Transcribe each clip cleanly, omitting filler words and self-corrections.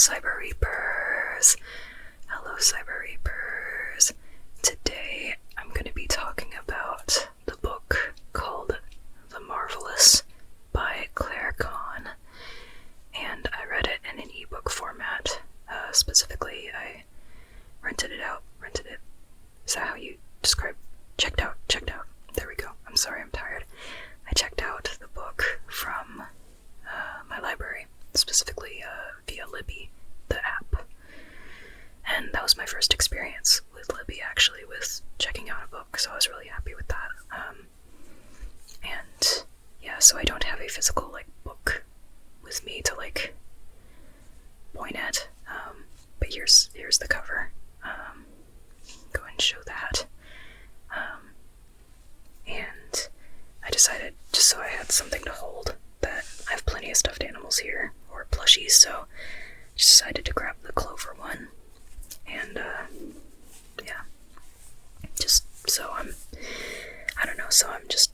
Cyber Reapers. Hello, Cyber Reapers. Today, I'm going to be talking about the book called The Marvelous by Claire Kann. And I read it in an ebook format. Specifically, I rented it. Is that how you describe? Checked out. There we go. I'm sorry, I'm tired. I checked out the book from my library, specifically via Libby, the app. And that was my first experience with Libby, actually, with checking out a book, so I was really happy with that. And yeah, so I don't have a physical, book with me to, point at, but here's the cover. Go ahead and show that. And I decided, just so I had something to hold, that I have plenty of stuffed animals here, or plushies, so I just decided to grab the Clover one. And, yeah. Just so I'm just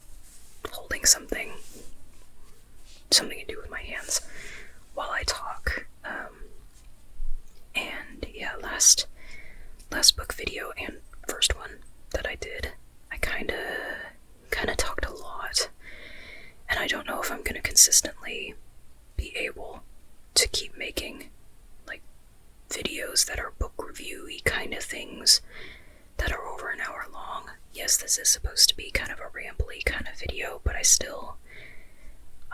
holding something to do with my hands while I talk. And yeah, last book video and first one that I did, I kinda talked a lot, and I don't know if I'm gonna consistently be able to keep making videos that are book review-y kind of things that are over an hour long. Yes, this is supposed to be kind of a rambly kind of video, but I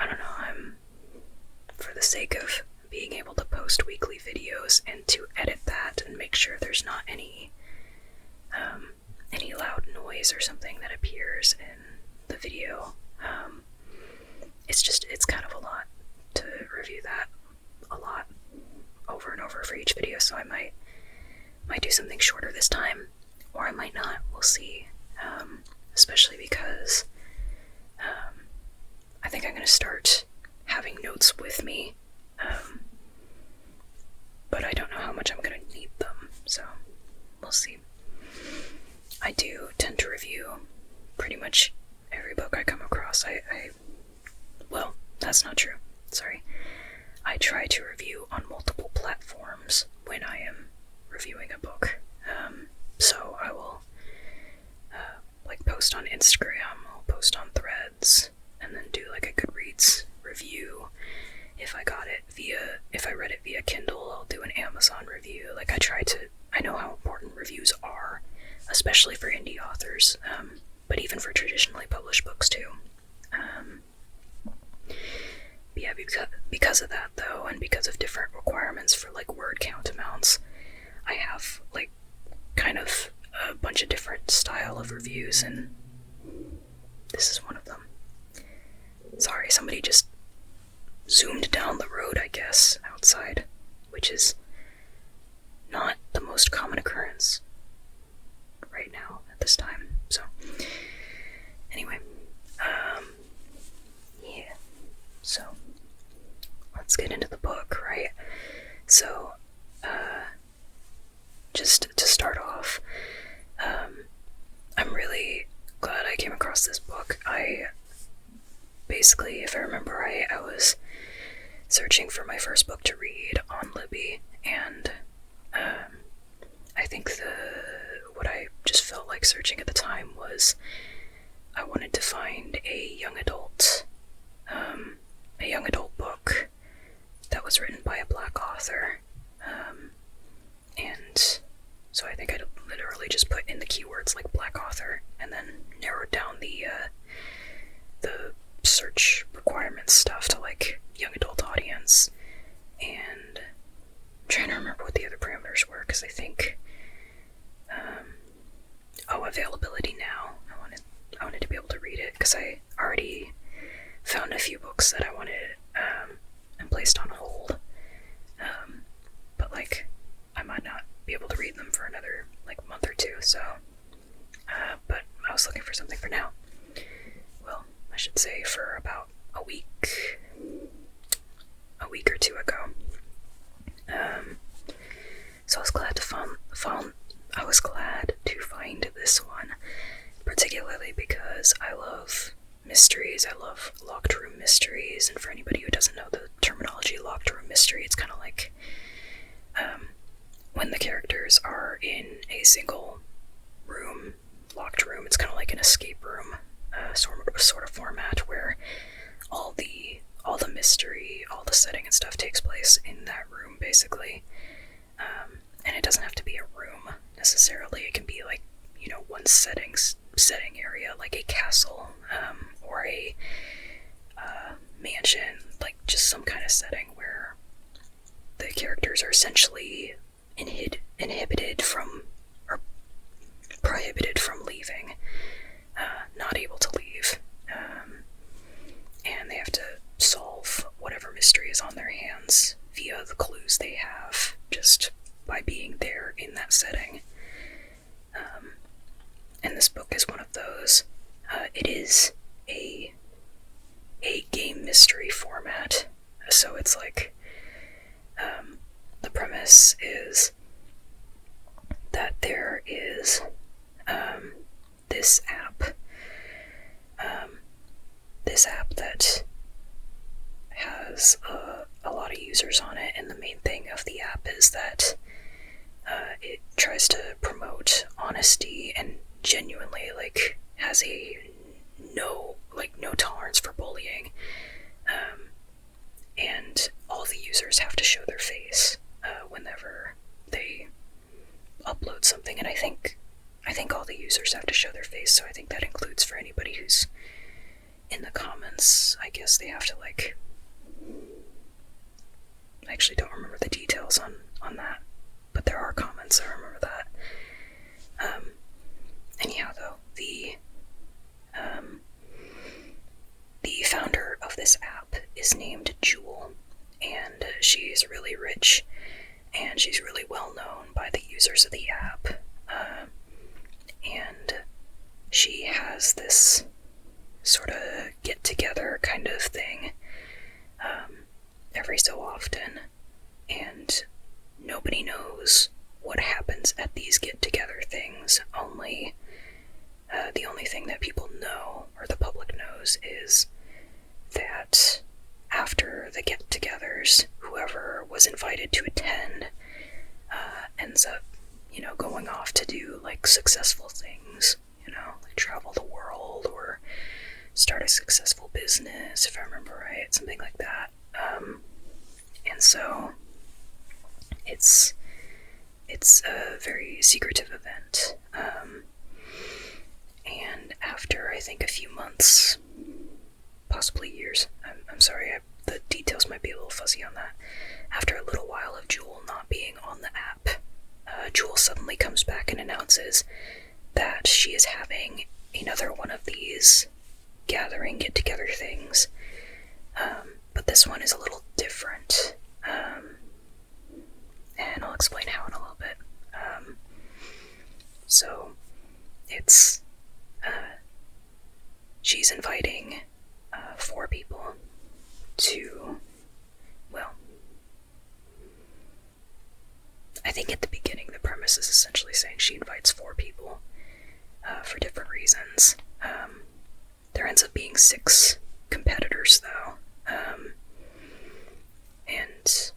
don't know, I'm, for the sake of being able to post weekly videos and to edit that and make sure there's not any loud noise or something that appears in the video, it's kind of a lot to review that a lot over and over for each video, so I might do something shorter this time, or I might not, we'll see, especially because I think I'm going to start having notes with me, but I don't know how much I'm going to need them, so we'll see. I do tend to review pretty much every book I come across. Well, that's not true, sorry. I try to review on multiple platforms when I am reviewing a book. So I will post on Instagram, I'll post on Threads, and then do a Goodreads review. If I read it via Kindle, I'll do an Amazon review. I know how important reviews are, especially for indie authors, but even for traditionally published books too. Yeah, because of that though, and because of different requirements for word count amounts, I have kind of a bunch of different style of reviews, and this is one of them. Sorry, somebody just zoomed down the road, I guess, outside, which is not the most common occurrence right now at this time. So anyway, yeah, so let's get into the book, right? So, just to start off, I'm really glad I came across this book. If I remember right, I was searching for my first book to read on Libby, and I think what I just felt like searching at the time was I wanted to find a young adult book that was written by a Black author, and so I think I literally just put in the keywords Black author, and then narrowed down the search requirements stuff to young adult audience, and I'm trying to remember what the other parameters were, because I think availability now. I wanted to be able to read it, because I already found a few books that I wanted and placed on hold, but I might not be able to read them for another month or two, so but I was looking for something for now. Well, I should say for about a week or two ago. So I was glad to find this one, particularly because I love mysteries. I love locked room mysteries, and for anybody who doesn't know the terminology locked room mystery, it's kind of like when the characters are in a single room, locked room, it's kind of like an escape room sort of format where all the mystery, all the setting and stuff takes place in that room, basically. And it doesn't have to be a room necessarily. It can be like, one setting area, like a castle, or a mansion, like just some kind of setting where the characters are essentially inhibited from, or prohibited from leaving, not able to leave, and they have to solve whatever mystery is on their hands via the clues they have just by being there in that setting. And this book is one of those. It is a game mystery format, so it's like, the premise is that there is this app that has a lot of users on it, and the main thing of the app is that it tries to promote honesty and genuinely, like, has a no tolerance for bullying, and all the users have to show their face whenever they upload something, and I think all the users have to show their face, so I think that includes for anybody who's in the comments. I guess they have to, like, I actually don't remember the details on that, but there are comments, I remember that. Anyhow, though, the founder of this app is named Jewel, and she's really rich, and she's really well known by the users of the app, and she has this sort of get-together kind of thing every so often, and nobody knows what happens at these get-together things. The only thing that people know, or the public knows, is that after the get-togethers, whoever was invited to attend ends up, going off to do, like, successful things, like travel the world or start a successful business, if I remember right, something like that. And so it's a very secretive event. And after, I think, a few months, possibly years, I'm sorry, the details might be a little fuzzy on that. After a little while of Jewel not being on the app, Jewel suddenly comes back and announces that she is having another one of these gathering get-together things, but this one is a little different, and I'll explain how in a little bit. So it's she's inviting 4 people to, well, I think at the beginning the premise is essentially saying she invites 4 people for different reasons. There ends up being 6 competitors, though, and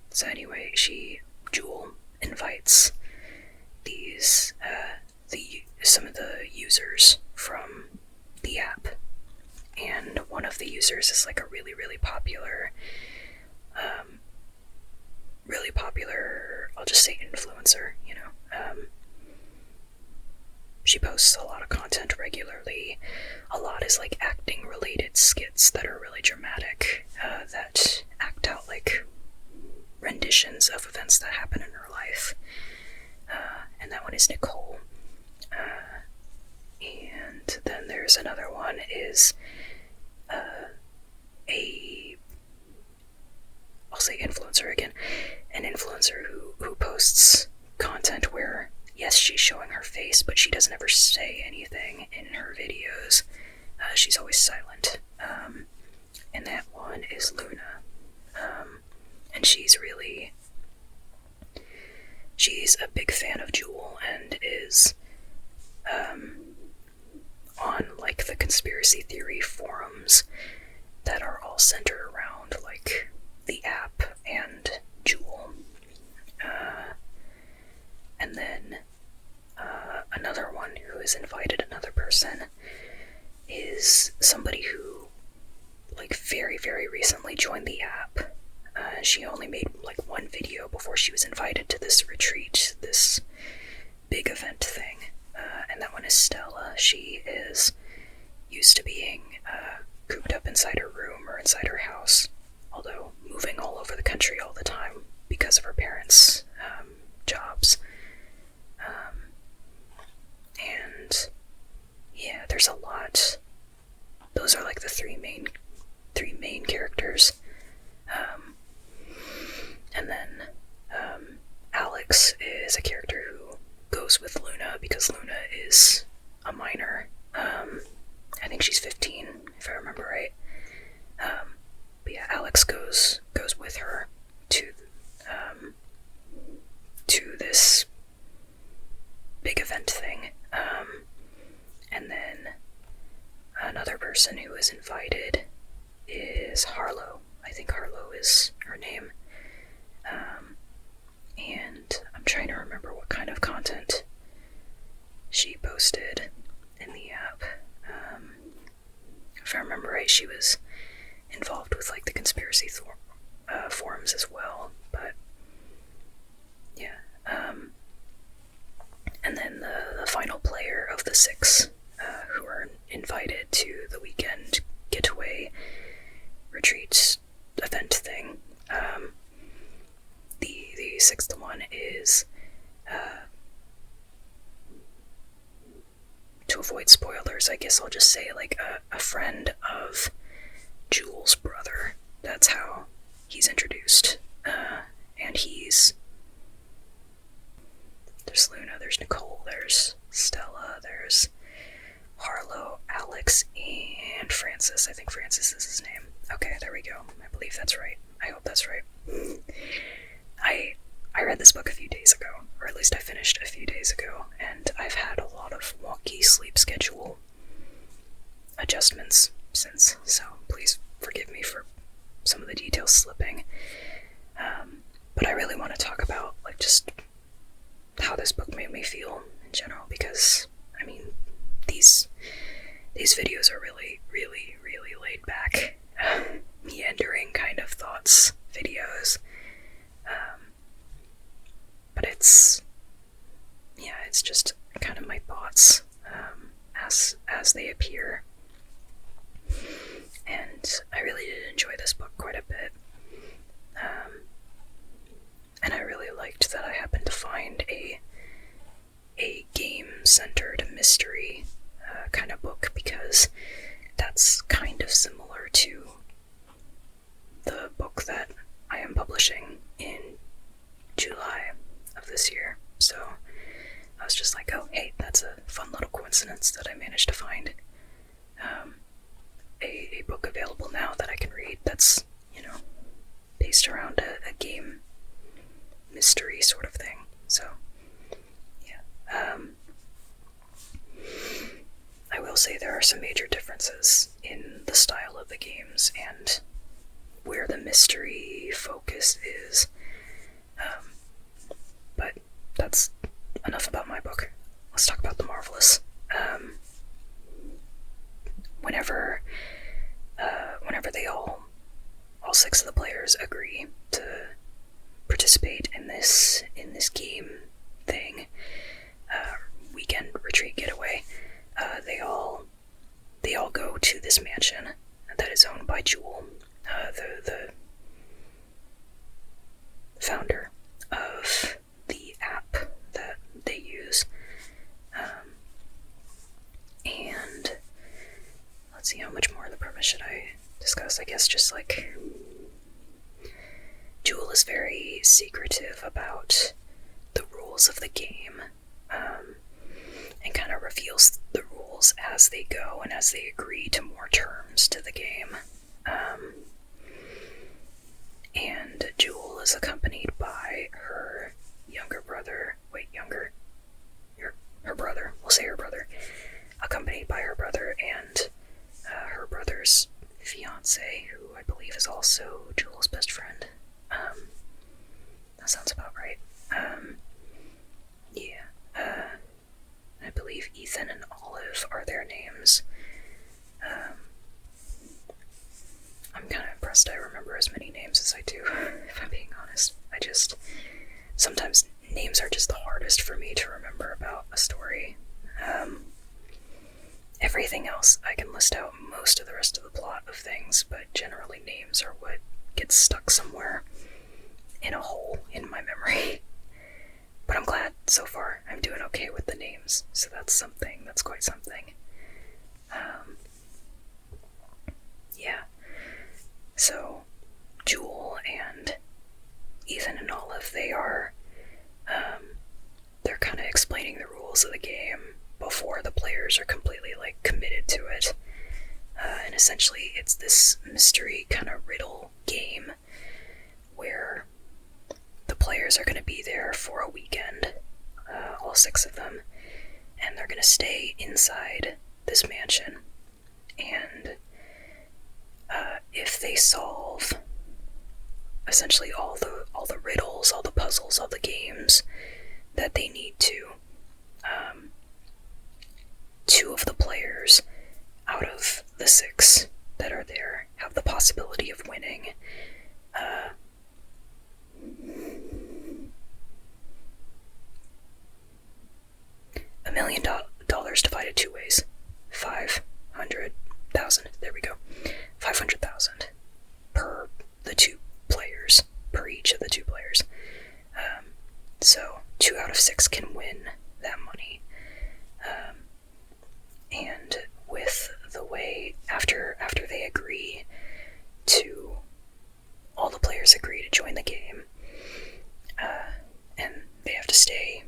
so anyway, Jewel invites these some of the users from the app, and one of the users is like a really, really popular, I'll just say influencer, she posts a lot of content regularly. A lot is like acting related skits that are really dramatic, that act out like renditions of events that happen in her life. And that one is Nicole. And then there's another one is I'll say influencer again, an influencer who posts content where, yes, she's showing her face, but she doesn't ever say anything in her videos. She's always silent. And that one is Luna. And she's a big fan of Jewel and is on, like, the conspiracy theory forums that are all centered around, like, the app and Jewel. She only made like one video before she was invited to this retreat, this big event thing. And that one is Stella. She is used to being cooped up inside her room or inside her house, although moving all over the country all the time because of her parents' jobs. And yeah, there's a lot. Those are like the three main characters. And then Alex is a character who goes with Luna because Luna is a minor. I think she's 15, if I remember right. But yeah, Alex goes with her to this big event thing. And then another person who is invited is Harlow. I think Harlow is her name. And I'm trying to remember what kind of content she posted in the app. If I remember right, she was involved with like the conspiracy forums as well, but yeah. And then the final player of the 6 who are invited to the weekend getaway retreat event thing. The 6th one is, to avoid spoilers, I guess I'll just say like a friend of Jules' brother. That's how he's introduced. And there's Luna, there's Nicole, there's Stella, there's Harlow, Alex, and Francis. I think Francis is his name. Okay, there we go. I believe that's right. I hope that's right. I read this book a few days ago, or at least I finished a few days ago, and I've had a lot of wonky sleep schedule adjustments since, so please forgive me for some of the details slipping. But I really want to talk about like just how this book made me feel in general, because I mean these videos are really, really, really laid back, meandering kind of thoughts videos. But it's just kind of my thoughts as they appear. And I really did enjoy this book quite a bit. And I really liked that I happened to find a game-centered mystery kind of book, because that's kind of similar to the book that I am publishing in July of this year. So I was just like, oh hey, that's a fun little coincidence that I managed to find a book available now that I can read that's, based around a game mystery sort of thing. So yeah. I will say there are some major differences in the style of the games and where the mystery focus is. But that's enough about my book. Let's talk about The Marvelous. Whenever they all 6 of the players agree to participate in this game thing, weekend retreat getaway, they all go to this mansion that is owned by Jewel, the founder of the app that they use. And let's see, how much more of the premise should I discuss? I guess just like Jewel is very secretive about the rules of the game, and kind of reveals the rules as they go and as they agree to more terms to the game. And Jewel is accompanied by her her brother, we'll say her brother, accompanied by her brother and her brother's fiance, who I believe is also Jewel's best friend. That sounds about right. I believe Ethan and Olive are their names. I'm kind of impressed I remember as many names as I do. if I'm being honest. Sometimes names are just the hardest for me to remember about a story. Everything else, I can list out most of the rest of the plot of things, but generally names are what gets stuck somewhere in a hole in my memory. But I'm glad so far I'm doing okay with the names, so that's quite something. Yeah. So, Jewel and Ethan and Olive, they're kind of explaining the rules of the game before the players are completely, committed to it. And essentially, it's this mystery kind of riddle game where the players are going to be there for a weekend, all 6 of them, and they're going to stay inside this mansion. And if they solve essentially all the riddles, all the puzzles, all the games that they need to, 2 of the players out of the 6 that are there have the possibility of winning $1 million divided 2 ways. 500,000. There we go. 500,000 per the 2 players, per each of the 2 players. So 2 out of 6 can win that money. And with the way after they agree to, all the players agree to join the game, and they have to stay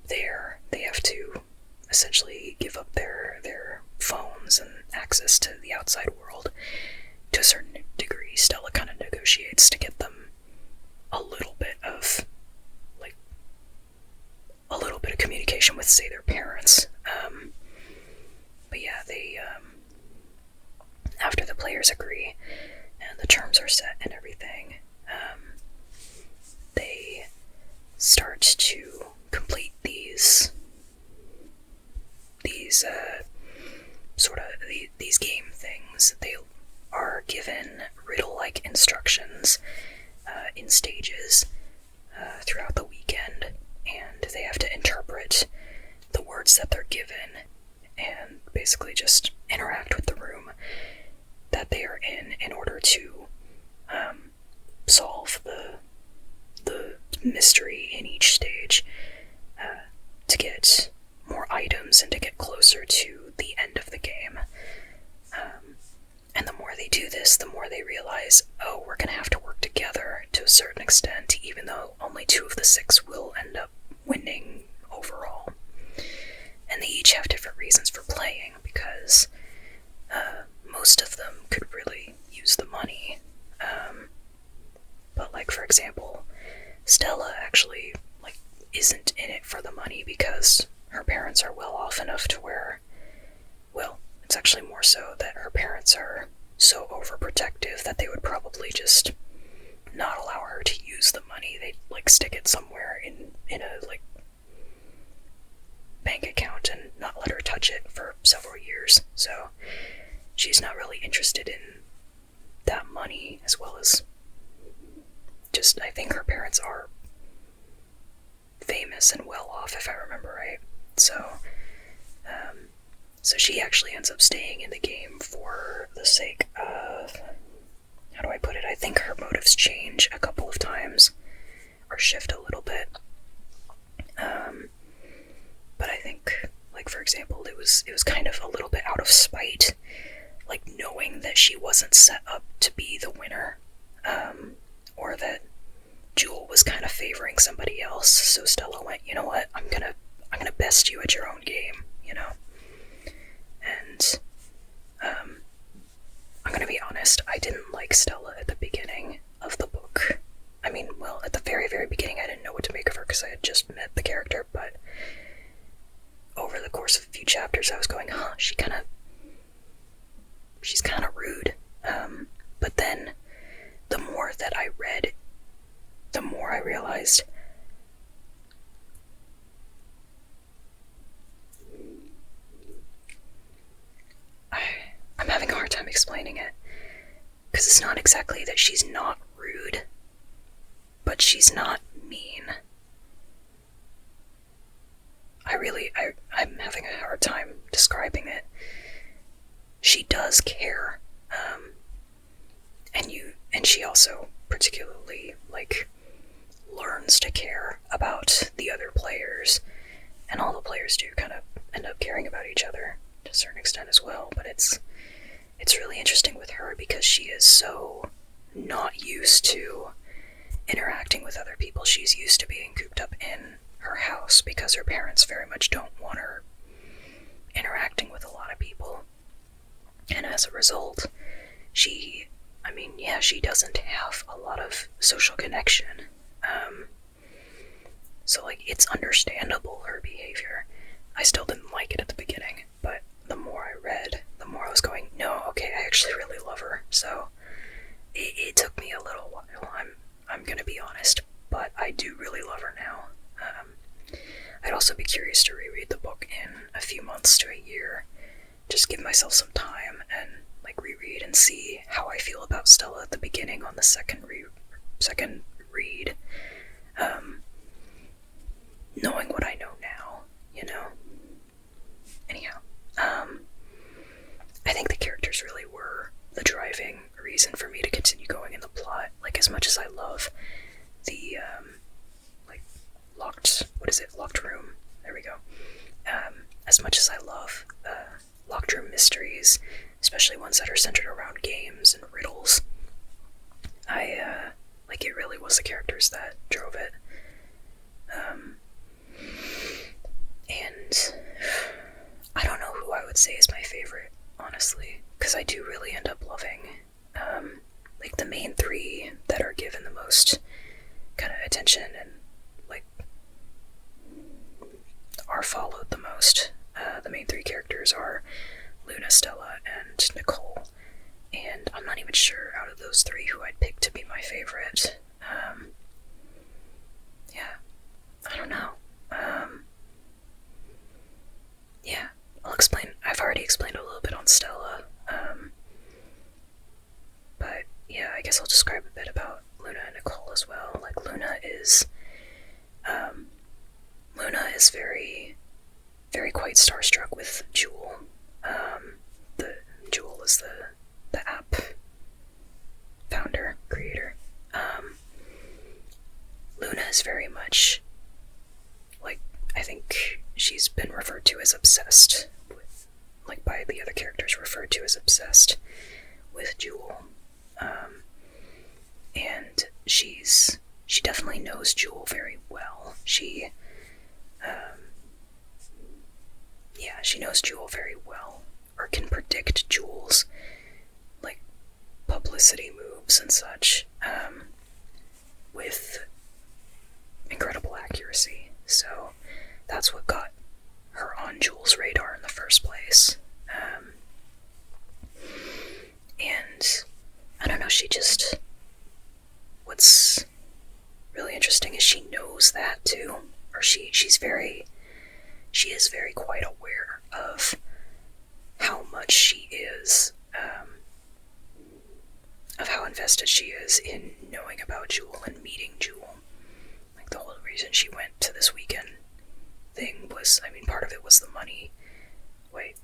there. They have to essentially give up their phones and access to the outside world to a certain degree. Stella kind of negotiates to get them a little bit of communication with, say, their parents. But yeah, they after the players agree and the terms are set and everything, they start to complete these game things. They are given riddle-like instructions in stages throughout the weekend, and they have to interpret the words that they're given and basically just interact with the room that they are in order to solve the mystery in each stage, to get more items and to get closer to the end of the game. And the more they do this, the more they realize, oh, we're going to have to work together to a certain extent, even though only 2 of the 6 will end up winning overall. And they each have different reasons for playing, because most of them could really use the money. But for example, Stella actually isn't in it for the money because her parents are well off enough to where, well, it's actually more so that her parents are so overprotective that they would probably just not allow her to use the money. They'd stick it somewhere in a bank account and not let her touch it for several years. So she's not really interested in that money, as well as just, I think her parents are famous and well off, if I remember right. So she actually ends up staying in the game for the sake of, how do I put it? I think her motives change a couple of times, or shift a little bit. But I think, for example, it was kind of a little bit out of spite, knowing that she wasn't set up to be the winner, or that Jewel was kind of favoring somebody else. So Stella went, you know what? I'm gonna best you at your own game, And I'm gonna be honest, I didn't like Stella at the beginning of the book. I mean, well, at the very, very beginning, I didn't know what to make of her because I had just met the character, but over the course of a few chapters, I was going, she's kind of rude. But then, the more that I read, the more I realized I'm having a hard time explaining it, because it's not exactly that she's not rude. she's not mean. I'm having a hard time describing it. She does care, and she also particularly, like, learns to care about the other players, and all the players do kind of end up caring about each other to a certain extent as well, but it's really interesting with her because she is so not used to interacting with other people. She's used to being cooped up in her house because her parents very much don't want her interacting with a lot of people. And as a result, she doesn't have a lot of social connection. So, like, it's understandable, her behavior. I still didn't like it at the beginning, but the more I read, the more I was going, no, okay, I actually really love her. So, it took me a little while, I'm gonna be honest, but I do really love her now. I'd also be curious to reread the book in a few months to a year. Just give myself some time and, like, reread and see how I feel about Stella at the beginning on the second read. Knowing what I know now, you know? Anyhow, I think the characters really were the driving reason for me to continue going in the plot. Like, as much as I love the, locked room, there we go. As much as I love, locked room mysteries, especially ones that are centered around games and riddles, it really was the characters that drove it. And I don't know who I would say is my favorite, honestly, because I do really end up loving, the main three that are given the most kind of attention and, like, are followed the most. The main three characters are Luna, Stella, and Nicole, and I'm not even sure out of those three who I'd pick to be my favorite. Yeah, I don't know. Yeah, I've already explained a little bit on Stella, but yeah, I guess I'll describe a bit about Luna and Nicole as well. Like, Luna is very, very quite starstruck with Jewel. Jewel is the app founder, creator. Luna is very much, like, I think she's been referred to as obsessed with, like, by the other characters, referred to as obsessed with Jewel. And she definitely knows Jewel very well. She knows Jewel very well, or can predict Jewel's, like, publicity moves and such, with incredible accuracy. So that's what got her on Jewel's radar in the first place. And I don't know, what's really interesting is she knows that too, or she is very quite aware of how much she is, of how invested she is in knowing about Jewel and meeting Jewel. Like, the whole reason she went to this weekend thing was, I mean, part of it was the money. Wait,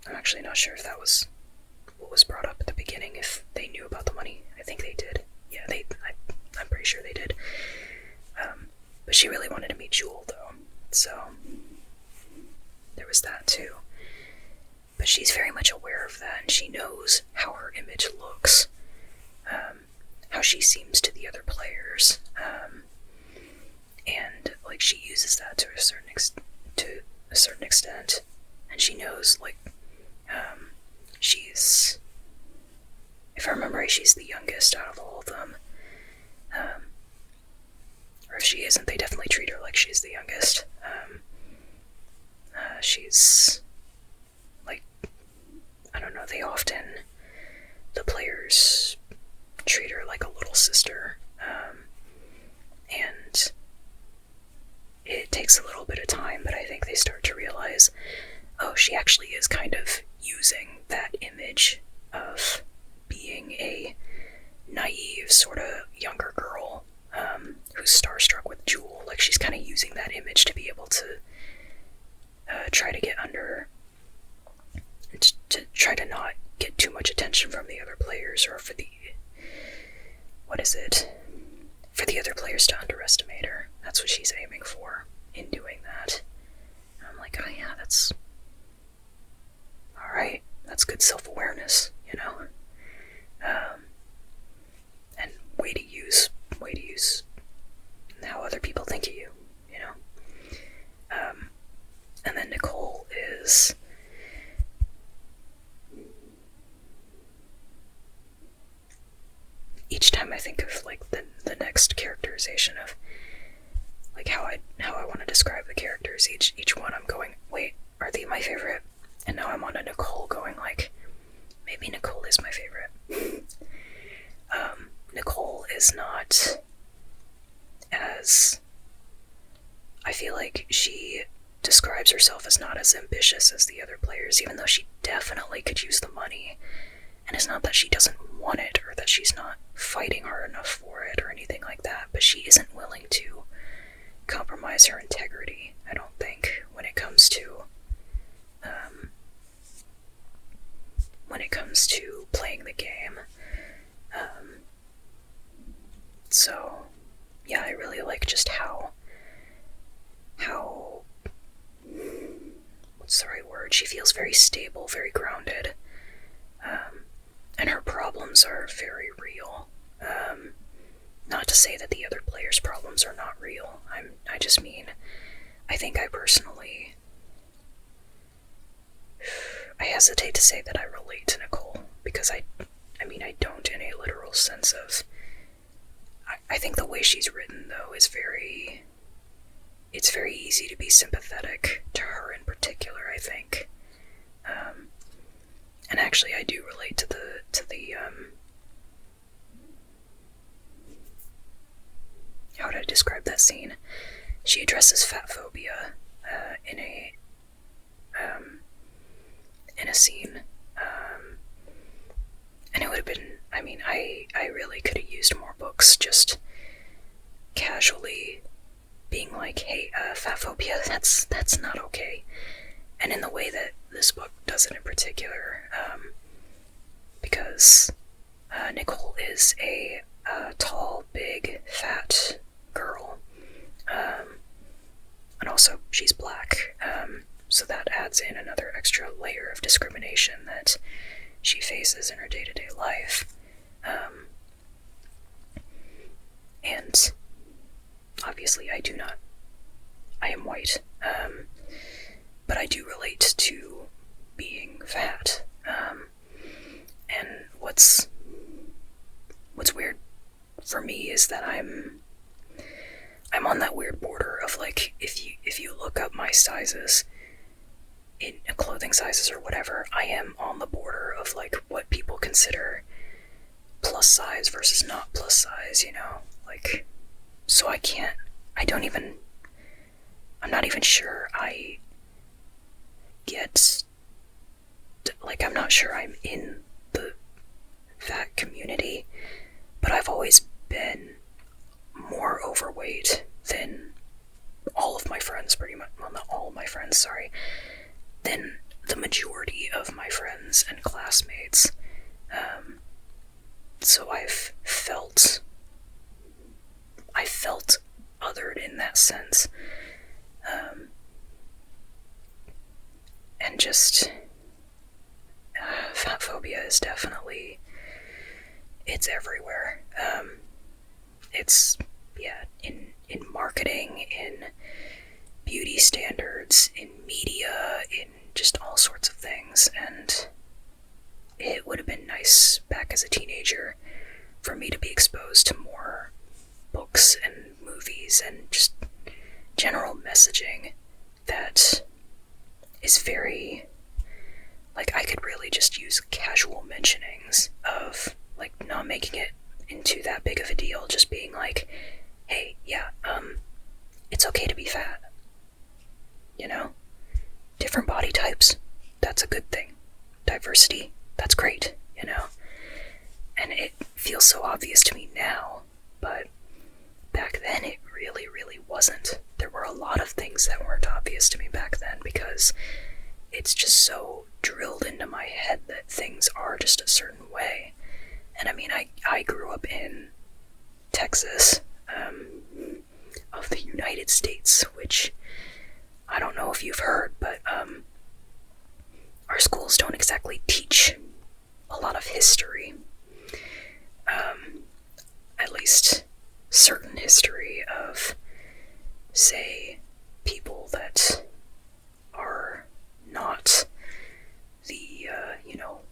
I'm actually not sure if that was what was brought up at the beginning, if they knew about the money. I think they did. Yeah, I'm pretty sure they did. But she really wanted to meet Jewel, though, so there was that too. But she's very much aware of that, and she knows how her image looks, how she seems to the other players, and, like, she uses that to a certain extent, and she knows, like, if I remember right, she's the youngest out of all of them, or if she isn't, they definitely treat her like she's the youngest. She's, like, I don't know, the players treat her like a little sister, and it takes a little bit of time, but I think they start to realize, oh, she actually is kind of using that image of being a naive, sort of younger girl, the other players to underestimate her. That's what she's aiming for in doing that. And I'm like, oh yeah, that's alright. That's good self-awareness, you know? And way to use how other people think of you, you know? And then Nicole is... each time I think of, like, the next characterization of, like, how I want to describe the characters, each one I'm going, wait, are they my favorite? And now I'm on to Nicole going, like, maybe Nicole is my favorite. Nicole is not as... I feel like she describes herself as not as ambitious as the other players, even though she definitely could use the money. And it's not that she doesn't want it, or that she's not fighting hard enough for it, or anything like that, but she isn't willing to compromise her integrity, I don't think, when it comes to playing the game. So, yeah, I really like just how what's the right word? She feels very stable, very grounded. And her problems are very real. Not to say that the other players' problems are not real. I just mean, I think I personally... I hesitate to say that I relate to Nicole, because I don't in a literal sense of... I think the way she's written, though, is very... It's very easy to be sympathetic to her in particular, I think. And actually, I do relate to the how to describe that scene. She addresses fat phobia in a scene, and it would have been, I really could have used more books just casually being like, hey, fat phobia, that's not okay. And in the way that this book does it in particular, because Nicole is a tall, big, fat girl, and also she's black, so that adds in another extra layer of discrimination that she faces in her day-to-day life. And obviously I am white, but I do relate to being fat. And what's weird for me is that I'm on that weird border of, like, if you look up my sizes in clothing sizes or whatever, I am on the border of, like, what people consider plus size versus not plus size, you know? Like, so I'm not even sure I get, like, I'm not sure I'm in the fat community, but I've always been more overweight than all of my friends, pretty much. Well, not all of my friends, sorry. Than the majority of my friends and classmates. So I've felt othered in that sense. And just, fat phobia is definitely, it's everywhere. It's, yeah, in marketing, in beauty standards, in media, in just all sorts of things, and it would have been nice back as a teenager for me to be exposed to more books and movies and just general messaging that is very, like, I could really just use casual mentionings of, like, not making it into that big of a deal, just being like, hey, yeah, it's okay to be fat, you know? Different body types, that's a good thing. Diversity, that's great, you know? And it feels so obvious to me now, but back then it really, really wasn't. There were a lot of things that weren't obvious to me back then because it's just so drilled into my head that things are just a certain way. And I mean, I grew up in Texas, schools don't exactly teach a lot of history. At least certain history of, say, people that are not the,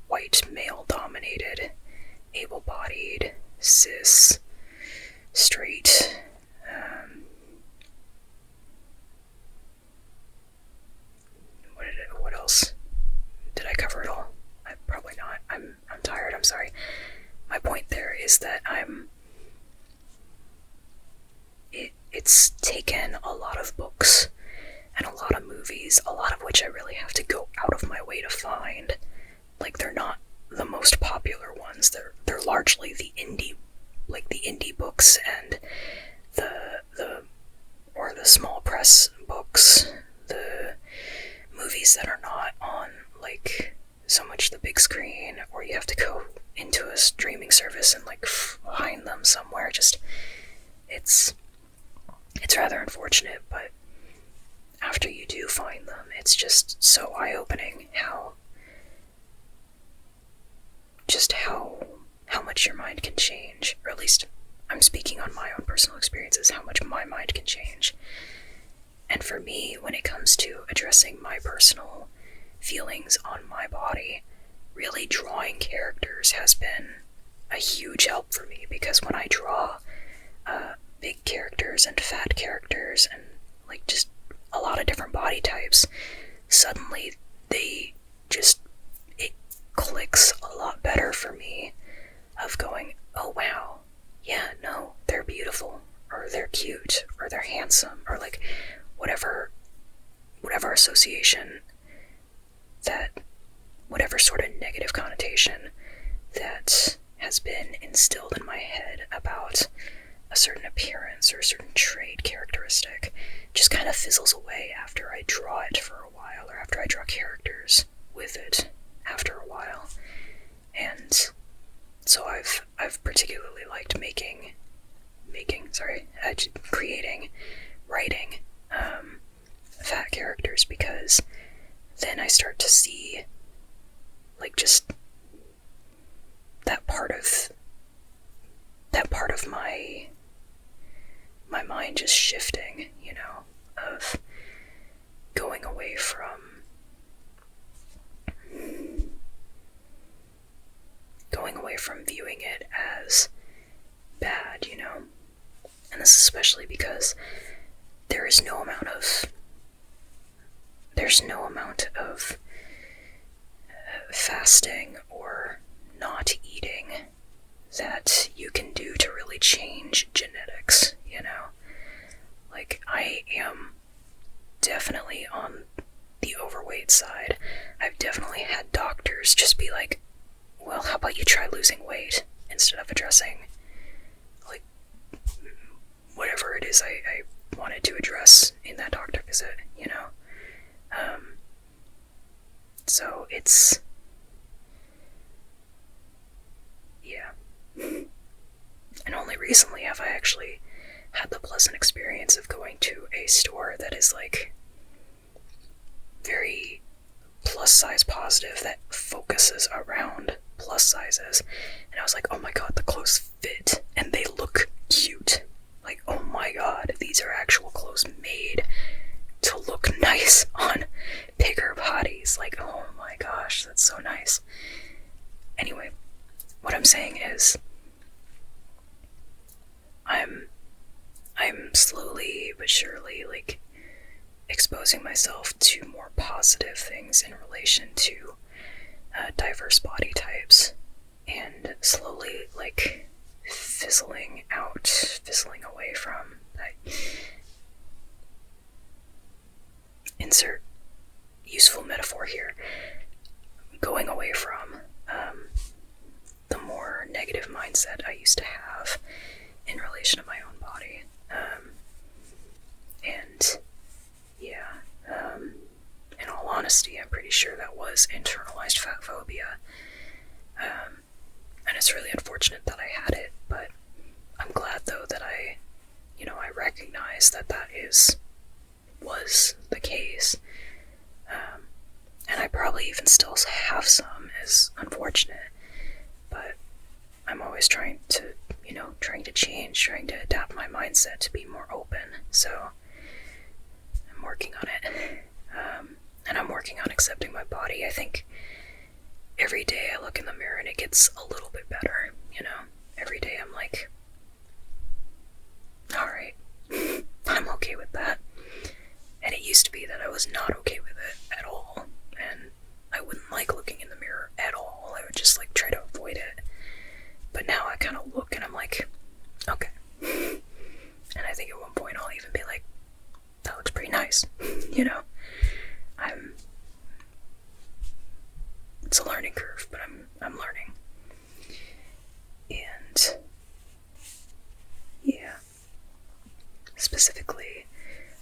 white, male-dominated, able-bodied, cis, straight, what else? Did I cover it all? Probably not. I'm tired, I'm sorry. My point there is that it's taken a lot of books and a lot of movies, a lot of which I really have to go out of my way to find. Like, they're not the most popular ones. They're largely the indie books and the small press books, the movies that are not on, like, so much the big screen, or you have to go into a streaming service and, like, find them somewhere. Just, it's rather unfortunate, but after you do find them, it's just so eye-opening how much your mind can change, or at least I'm speaking on my own personal experiences, how much my mind can change. And for me, when it comes to addressing my personal feelings on my body, really drawing characters has been a huge help for me, because when I draw big characters and fat characters and, like, just a lot of different body types, suddenly it clicks a lot better for me, of going, oh wow, yeah, no, they're beautiful, or they're cute, or they're handsome, or, like, whatever association, that whatever sort of negative connotation that has been instilled in my head about a certain appearance or a certain trait, characteristic, just kind of fizzles away after I draw it for a while, or after I draw characters with it after a while. And so I've particularly liked creating, writing fat characters, because then I start to see, like, just that part of my mind just shifting, of going away from viewing it as bad, and this is especially because there's no amount of fasting or not eating that you can do to really change genetics, Like, I am definitely on the overweight side. I've definitely had doctors just be like, well, how about you try losing weight, instead of addressing, like, whatever it is I wanted to address in that doctor visit, So it's, yeah. And only recently have I actually had the pleasant experience of going to a store that is, like, very plus size positive, that focuses around plus sizes, and I was like, oh my god, the clothes fit and they look cute. Like, oh my god, these are actual clothes made to look nice on bigger bodies. Like, oh my gosh, that's so nice. Anyway, what I'm saying is, I'm slowly but surely, like, exposing myself to more positive things in relation to diverse body types, and slowly, like, fizzling away from that. Insert useful metaphor here. Going away from the more negative mindset I used to have in relation to my own body. And yeah, in all honesty, I'm pretty sure that was internalized fat phobia. And it's really unfortunate that I had it, but I'm glad, though, that I recognize that was the case. and I probably even still have some, is unfortunate, but I'm always trying to change, trying to adapt my mindset to be more open, so I'm working on it. And I'm working on accepting my body. I think every day I look in the mirror and it gets a little bit better, Every day I'm like, alright, I'm okay with that. And it used to be that I was not okay with it at all, and I wouldn't like looking in the mirror at all. I would just try to avoid it. But now I kind of look and I'm like, okay. And I think at one point I'll even be like, that looks pretty nice, It's a learning curve, but I'm learning. And yeah, specifically,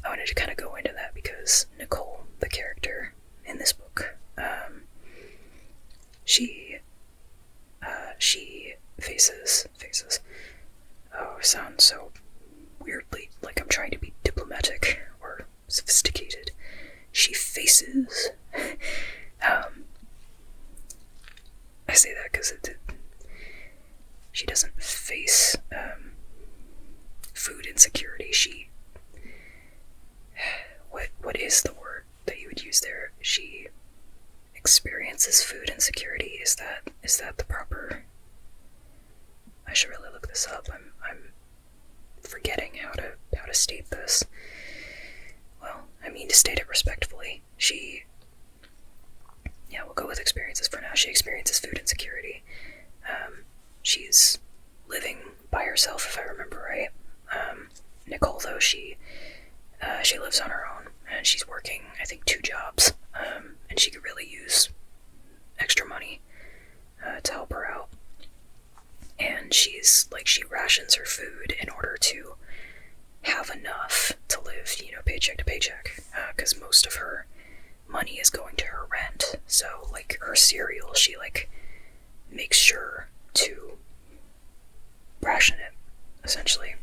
I wanted to kind of go into that because Nicole, the character in this book, she faces, oh, it sounds so weirdly like I'm trying to be diplomatic or sophisticated. She faces, I say that because she doesn't face, food insecurity. What is the word that you would use there? She experiences food insecurity. Is that the proper? I should really look this up. I'm forgetting how to state this. Well, I mean to state it respectfully. We'll go with experiences for now. She experiences food insecurity. She's living by herself, if I remember right. Nicole, though, she lives on her own, and she's working, I think, 2 jobs, and she could really use extra money to help her out. And she rations her food in order to have enough to live, paycheck to paycheck, because most of her money is going to her rent. So, her cereal, she, makes sure to ration it, essentially.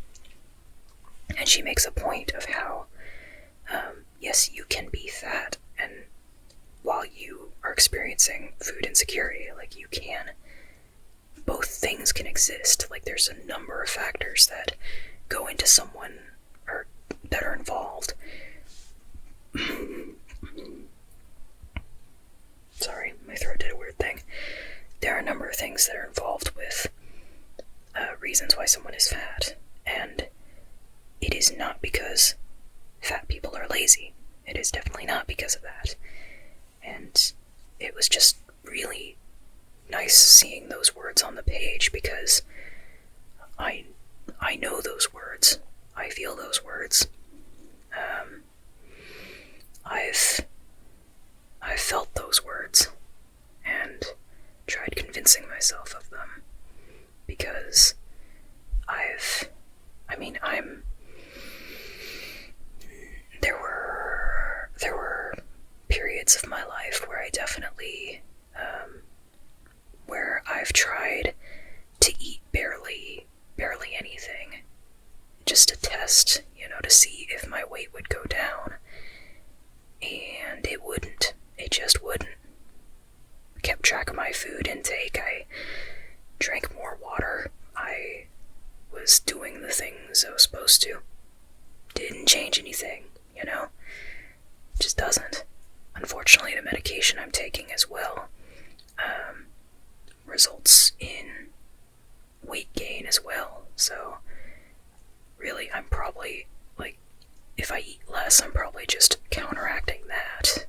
And she makes a point of how, yes, you can be fat, and while you are experiencing food insecurity, you can, both things can exist. There's a number of factors that go into someone, or that are involved. Sorry, my throat did a weird thing. There are a number of things that are involved with reasons why someone is fat, and it is not because fat people are lazy. It is definitely not because of that. And it was just really nice seeing those words on the page, because I know those words. I feel those words. I've felt those words and tried convincing myself of them, because there were periods of my life where I definitely, where I've tried to eat barely anything, just to test, to see if my weight would go down, and it wouldn't. It just wouldn't. I kept track of my food intake. I drank more water. I was doing the things I was supposed to. Didn't change anything, Just doesn't. Unfortunately, the medication I'm taking as well results in weight gain as well. So, really, I'm probably, if I eat less, I'm probably just counteracting that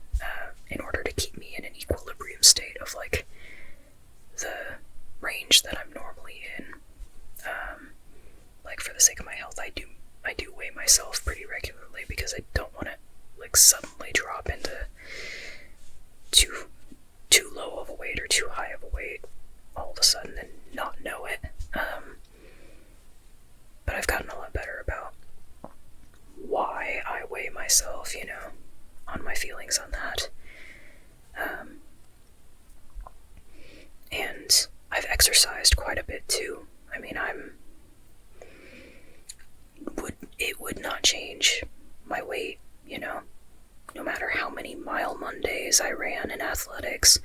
in order to keep me in an equilibrium state of, the range that I'm normally in. For the sake of my health, I do weigh myself pretty regularly, because I don't want to, suddenly drop into too low of a weight or too high of a weight all of a sudden and not know it. But I've gotten a lot better about why I weigh myself, on my feelings on that. And I've exercised quite a bit too. It would not change my weight, no matter how many mile Mondays I ran in athletics,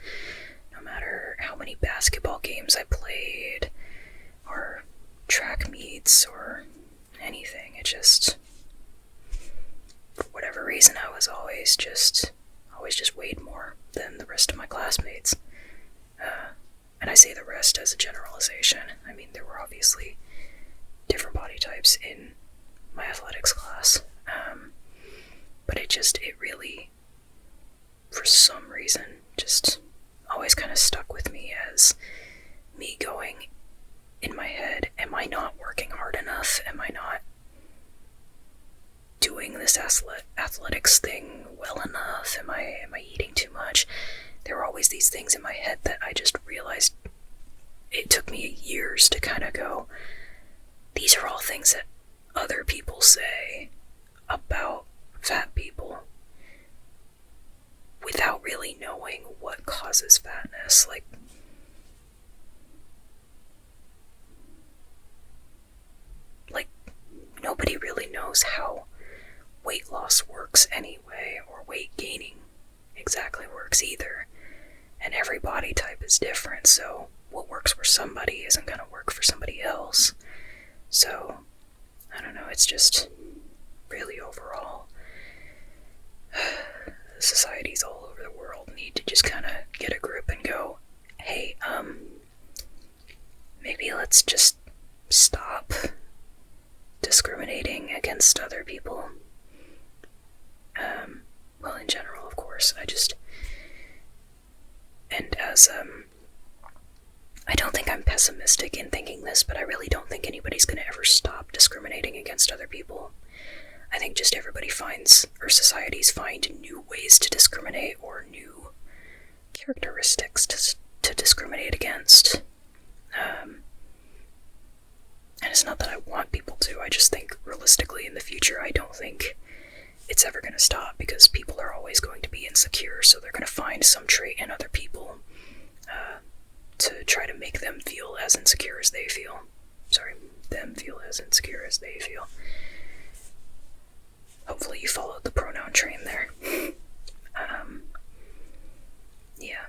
no matter how many basketball games I played, or track meets, or anything, it just, for whatever reason, I was always just weighed more than the rest of my classmates. And I say the rest as a generalization. I mean, there were obviously different body types in my athletics class. But it really, for some reason, just always kind of stuck with me as me going in my head, am I not working hard enough? Am I not doing this athletics thing well enough? Am I eating too much? There were always these things in my head that I just realized it took me years to kind of go, these are all things that other people say about fat people without really knowing what causes fatness. Like, nobody really knows how weight loss works anyway, or weight gaining exactly works either. And every body type is different, so what works for somebody isn't going to work for somebody else. So, I don't know, it's just really overall, societies all over the world need to just kind of get a grip and go, hey, maybe let's just stop discriminating against other people. Well, in general, of course, and as, I don't think I'm pessimistic in thinking this, but I really don't think anybody's gonna ever stop discriminating against other people. I think just everybody finds, or societies find, new ways to discriminate, or new characteristics to discriminate against. And it's not that I want people to, I just think realistically in the future, I don't think it's ever going to stop, because people are always going to be insecure, so they're going to find some trait in other people to try to make them feel as insecure as they feel. Them feel as insecure as they feel. Hopefully you followed the pronoun train there. Yeah.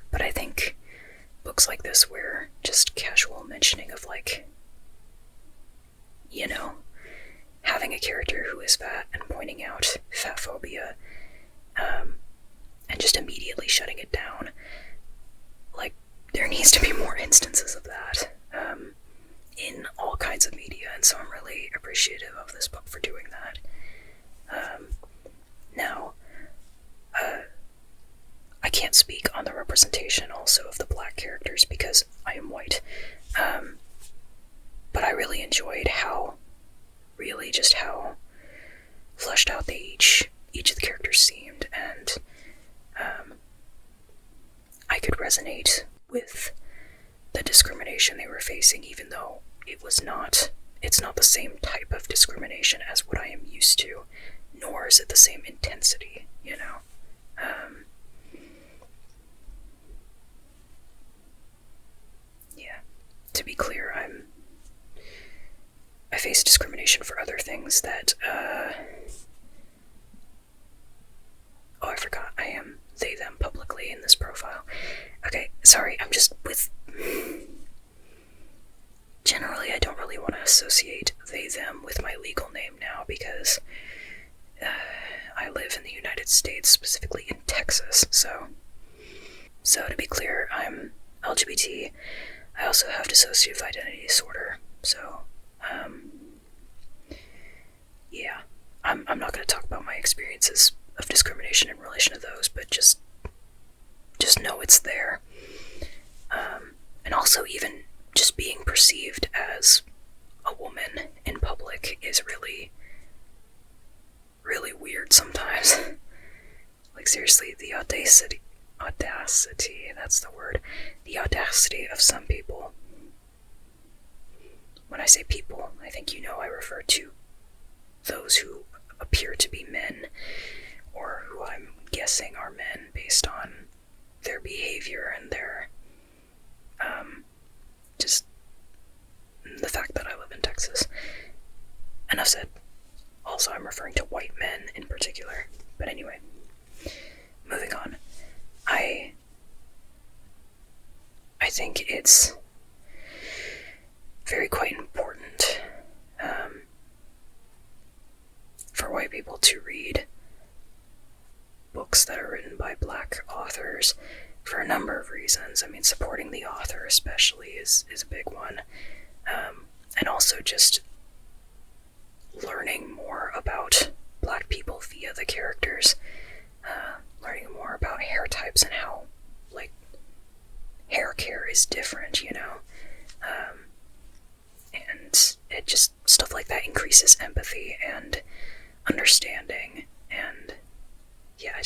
But I think books like this, where just casual mentioning of, like, you know, having a character who is fat and pointing out fat phobia, and just immediately shutting it down, like, there needs to be more instances of that, in all kinds of media, and so I'm really appreciative of this book for doing that. Now, I can't speak on the representation also of the black characters because I am white, but I really enjoyed how fleshed out each of the characters seemed, and I could resonate with the discrimination they were facing, even though it's not the same type of discrimination as what I am used to, nor is it the same intensity, you know? Yeah. To be clear, I face discrimination for other things that, oh, I forgot, I am they, them publicly in this profile. Okay, sorry, I'm just with... Generally, I don't really want to associate they, them with my legal name now, because I live in the United States, specifically in Texas, so to be clear, I'm LGBT. I also have dissociative identity disorder, so, yeah. I'm not going to talk about my experiences of discrimination in relation to those, but just know it's there. And also, even just being perceived as a woman in public is really, really weird sometimes. Like, seriously, the audacity, that's the word, the audacity of some people. When I say people, I think you know I refer to those who appear to be men, or who I'm guessing are men based on their behavior and their, just the fact that I live in Texas. Enough said. also I'm referring to white men in particular. But anyway, moving on. I think it's very quite important for white people to read books that are written by black authors for a number of reasons. I mean, supporting the author especially is a big one. And also just learning more about black people via the characters. Learning more about hair types and how, like, hair care is different, you know? And it just, stuff like that increases empathy and understanding, and yeah,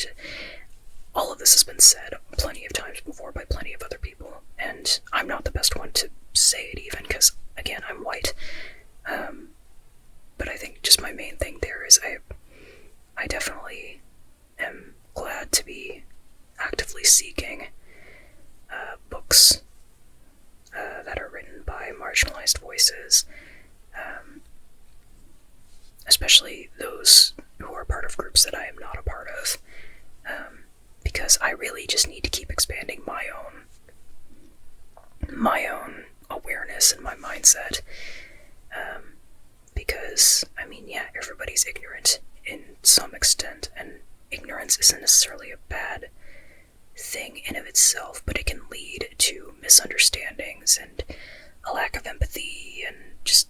all of this has been said plenty of times before by plenty of other people, and I'm not the best one to say it even, because, again, I'm white. But I think just my main thing there is I definitely am glad to be actively seeking books that are written by marginalized voices, especially those who are part of groups that I am not a part of, because I really just need to keep expanding my own awareness and my mindset, because, I mean, yeah, everybody's ignorant in some extent, and ignorance isn't necessarily a bad thing in of itself, but it can lead to misunderstandings and a lack of empathy and just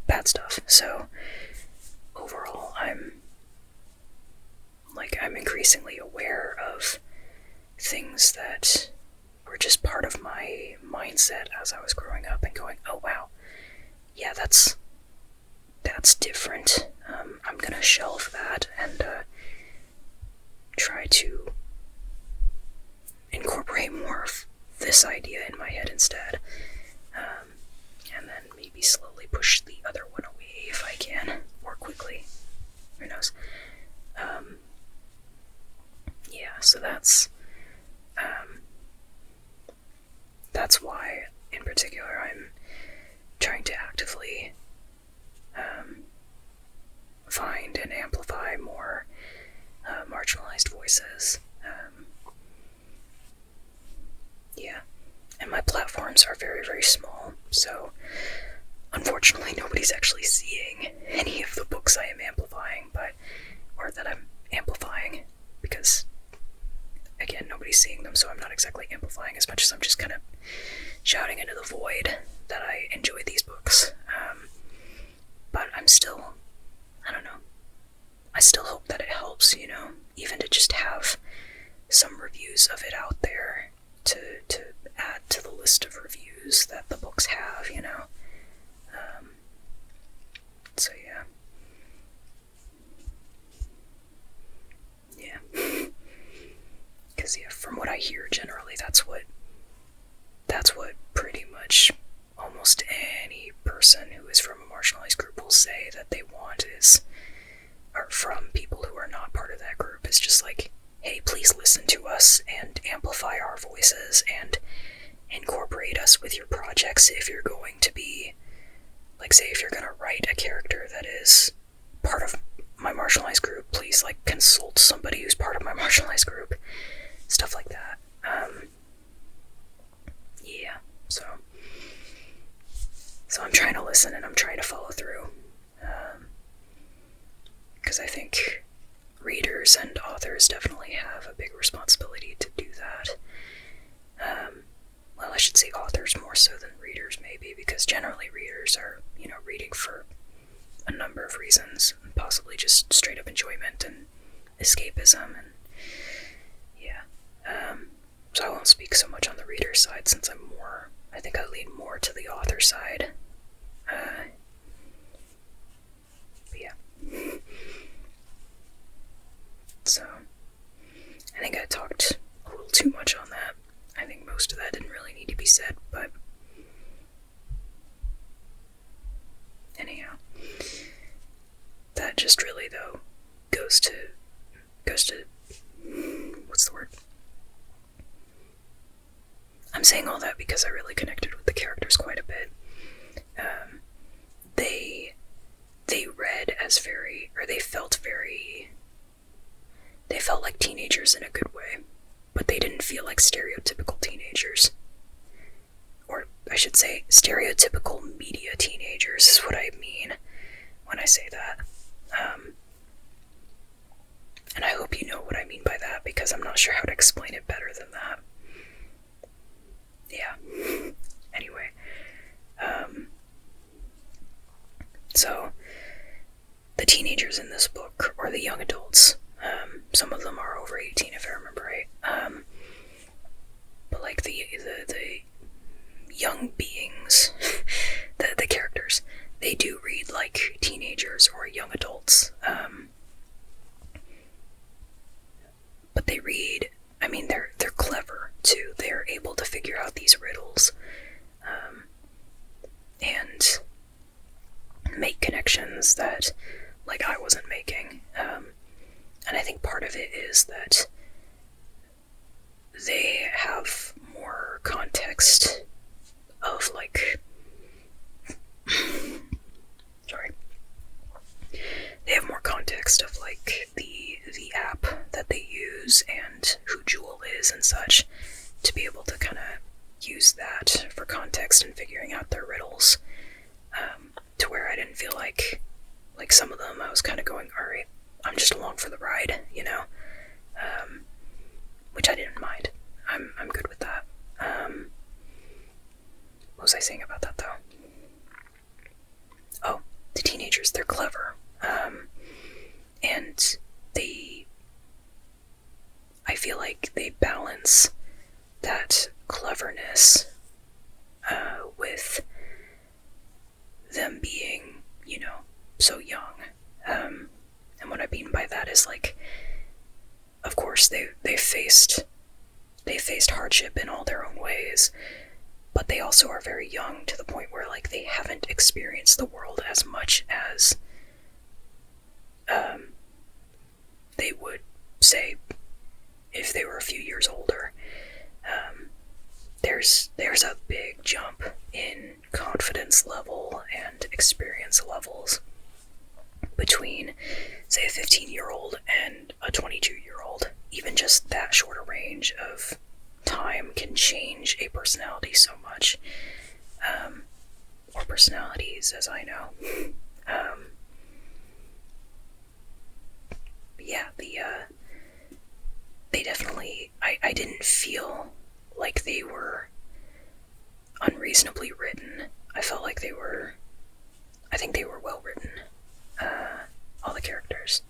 bad stuff. So overall, I'm increasingly aware of things that were just part of my mindset as I was growing up, and going, oh wow, yeah, that's different. I'm gonna shelve that and try to incorporate more of this idea in my head instead, and then maybe slowly push the other one away if I can, more quickly. Who knows? Yeah, so that's why, in particular, I'm trying to actively find and amplify more marginalized voices. Yeah, and my platforms are very, very small, so unfortunately nobody's actually seeing any of the books I am amplifying, or that I'm amplifying, because, again, nobody's seeing them, so I'm not exactly amplifying as much as I'm just kind of shouting into the void that I enjoy these books. But I'm still, I don't know, I still hope that it helps, you know, even to just have some reviews of it out there to add to the list of reviews that the books have, you know. So yeah. Yeah. Because, yeah, from what I hear, generally, that's what pretty much almost any person who is from a marginalized group will say that they want or from people who are not part of that group, is just like, hey, please listen to us and amplify our voices and incorporate us with your projects if you're going to be, like, say, if you're going to write a character that is part of my marginalized group, please, like, consult somebody who's part of my marginalized group. Stuff like that. Yeah, so I'm trying to listen and I'm trying to follow through. Because I think readers and authors definitely have a big responsibility to do that. Well, I should say authors more so than readers, maybe, because generally readers are, you know, reading for a number of reasons, possibly just straight up enjoyment and escapism, and yeah. So I won't speak so much on the reader side, since I think I lean more to the author side. But yeah. So, I think I talked a little too much on that. I think most of that didn't really need to be said, but anyhow. That just really, though, goes to what's the word? I'm saying all that because I really connected with the characters quite a bit. they felt like teenagers in a good way, but they didn't feel like stereotypical teenagers. Or I should say, stereotypical media teenagers is what I mean when I say that. And I hope you know what I mean by that, because I'm not sure how to explain it better than that. Yeah. Anyway. So, the teenagers in this book, or the young adults, some of them are over 18 if I remember right, but like the young beings, the characters, they do read like teenagers or young adults, but they read, I mean, they're clever too. They're able to figure out these riddles, and make connections that, like, I wasn't making, and I think part of it is that they have more context of, like, sorry, they have more context of, like, the app that they use and who Jewel is and such, to be able to kind of use that for context and figuring out their riddles, to where I didn't feel like some of them I was kind of going, alright, I'm just along for the ride, you know, which I didn't mind. I'm good with that. What was I saying about that, though? Oh, the teenagers, they're clever, and I feel like they balance that cleverness, with them being, you know, so young. And what I mean by that is, like, of course they faced hardship in all their own ways, but they also are very young, to the point where, like, they haven't experienced the world as much as they would say if they were a few years older. There's a big jump in confidence level and experience levels between, say, a 15-year-old and a 22-year-old. Even just that short a range of time can change a personality so much, or personalities, as I know. Yeah, they definitely, I didn't feel like they were unreasonably written. I felt like I think they were well written, all the characters,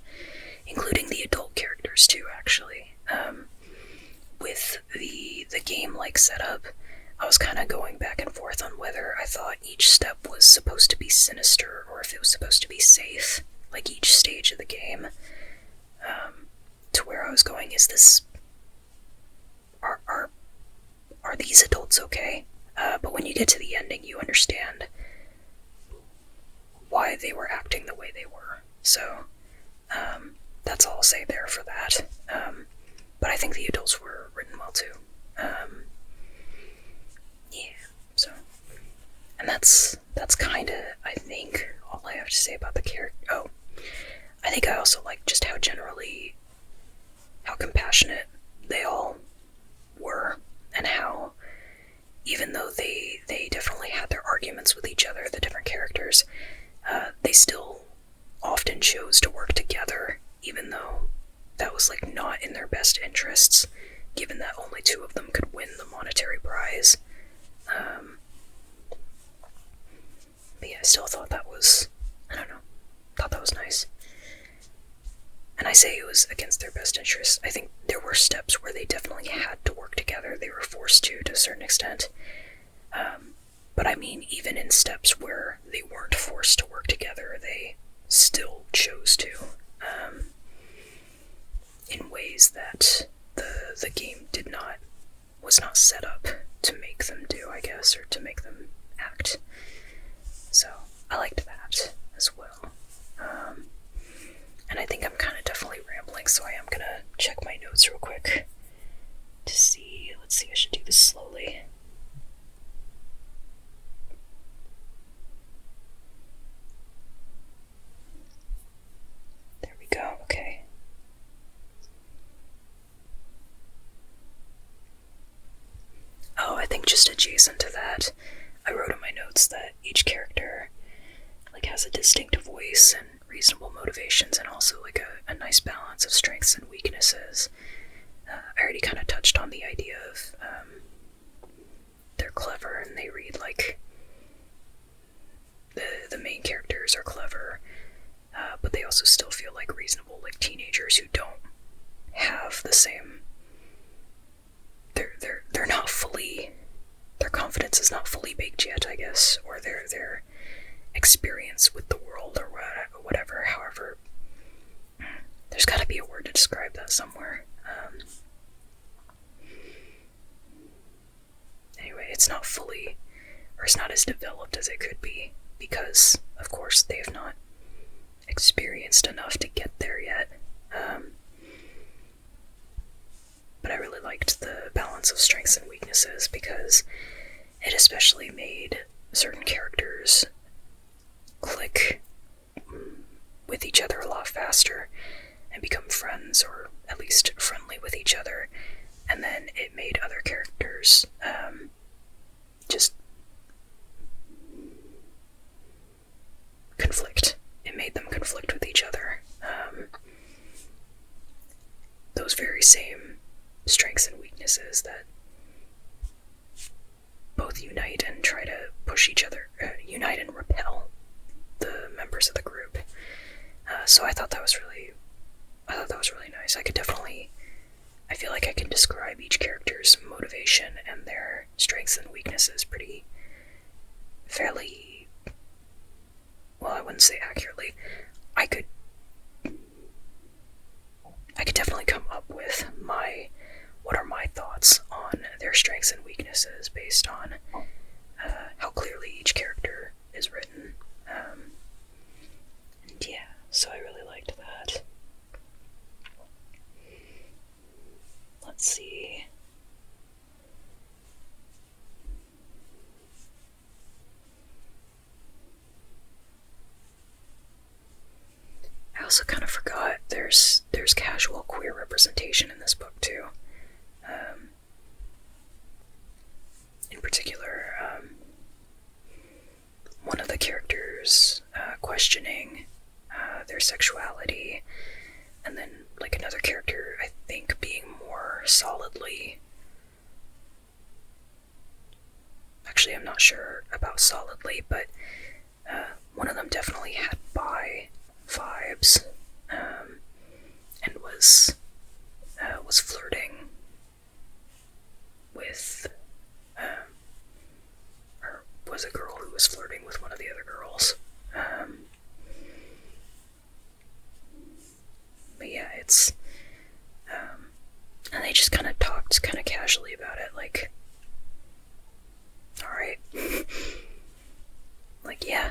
including the adult characters too, actually. With the game-like setup, I was kind of going back and forth on whether I thought each step was supposed to be sinister or if it was supposed to be safe, like each stage of the game, to where I was going, is this, are these adults okay? But when you get to the ending, you understand why they were acting the way they were. So, that's all I'll say there for that. But I think the adults were written well too. Yeah, so. And that's kind of, I think, all I have to say about the character. Oh, I think I also like just how compassionate they all were, and how, even though they definitely had their arguments with each other, the different characters, they still often chose to work together, even though that was, like, not in their best interests, given that only two of them could win the monetary prize. But yeah, I still thought that was, I don't know, thought that was nice. And I say it was against their best interests. I think there were steps where they definitely had to work together. They were forced to a certain extent. But I mean, even in steps where they weren't forced to work together, they still chose to, in ways that the game was not set up to make them do, I guess, or to make them act. So, I liked that as well. And I think I'm kind of definitely rambling, so I am gonna check my notes real quick to see. Let's see, I should do this slowly. nice and reasonable motivations, and also like a nice balance of strengths and weaknesses. I already kind of touched on the idea of they're clever and they read like the main characters are clever, but they also still feel like reasonable, like teenagers who don't have the same. They're not fully. Their confidence is not fully baked yet, I guess, or their experience with the world or whatever. However, there's got to be a word to describe that somewhere. Anyway, it's not fully, or it's not as developed as it could be, because, of course, they have not experienced enough to get there yet. But I really liked the balance of strengths and weaknesses, because it especially made certain characters click with each other a lot faster and become friends, or at least friendly with each other. And then it made other characters just conflict. It made them conflict with each other. Those very same strengths and weaknesses that both unite and try to push each other, unite and repel the members of the group. So I thought that was really nice. I feel like I can describe each character's motivation and their strengths and weaknesses fairly, well, I wouldn't say accurately. I could definitely come up with what are my thoughts on their strengths and weaknesses based on how clearly each character is written. And yeah, so I really liked that. Let's see. I also kind of forgot there's casual queer representation in this book too. In particular, one of the characters questioning their sexuality, and then like another character, I think, being more solidly. Actually, I'm not sure about solidly, but one of them definitely had bi vibes, and was flirting with, or was a girl who was flirting with one of the other girls. But yeah, it's, and they just kind of talked kind of casually about it, like, alright. Like, yeah,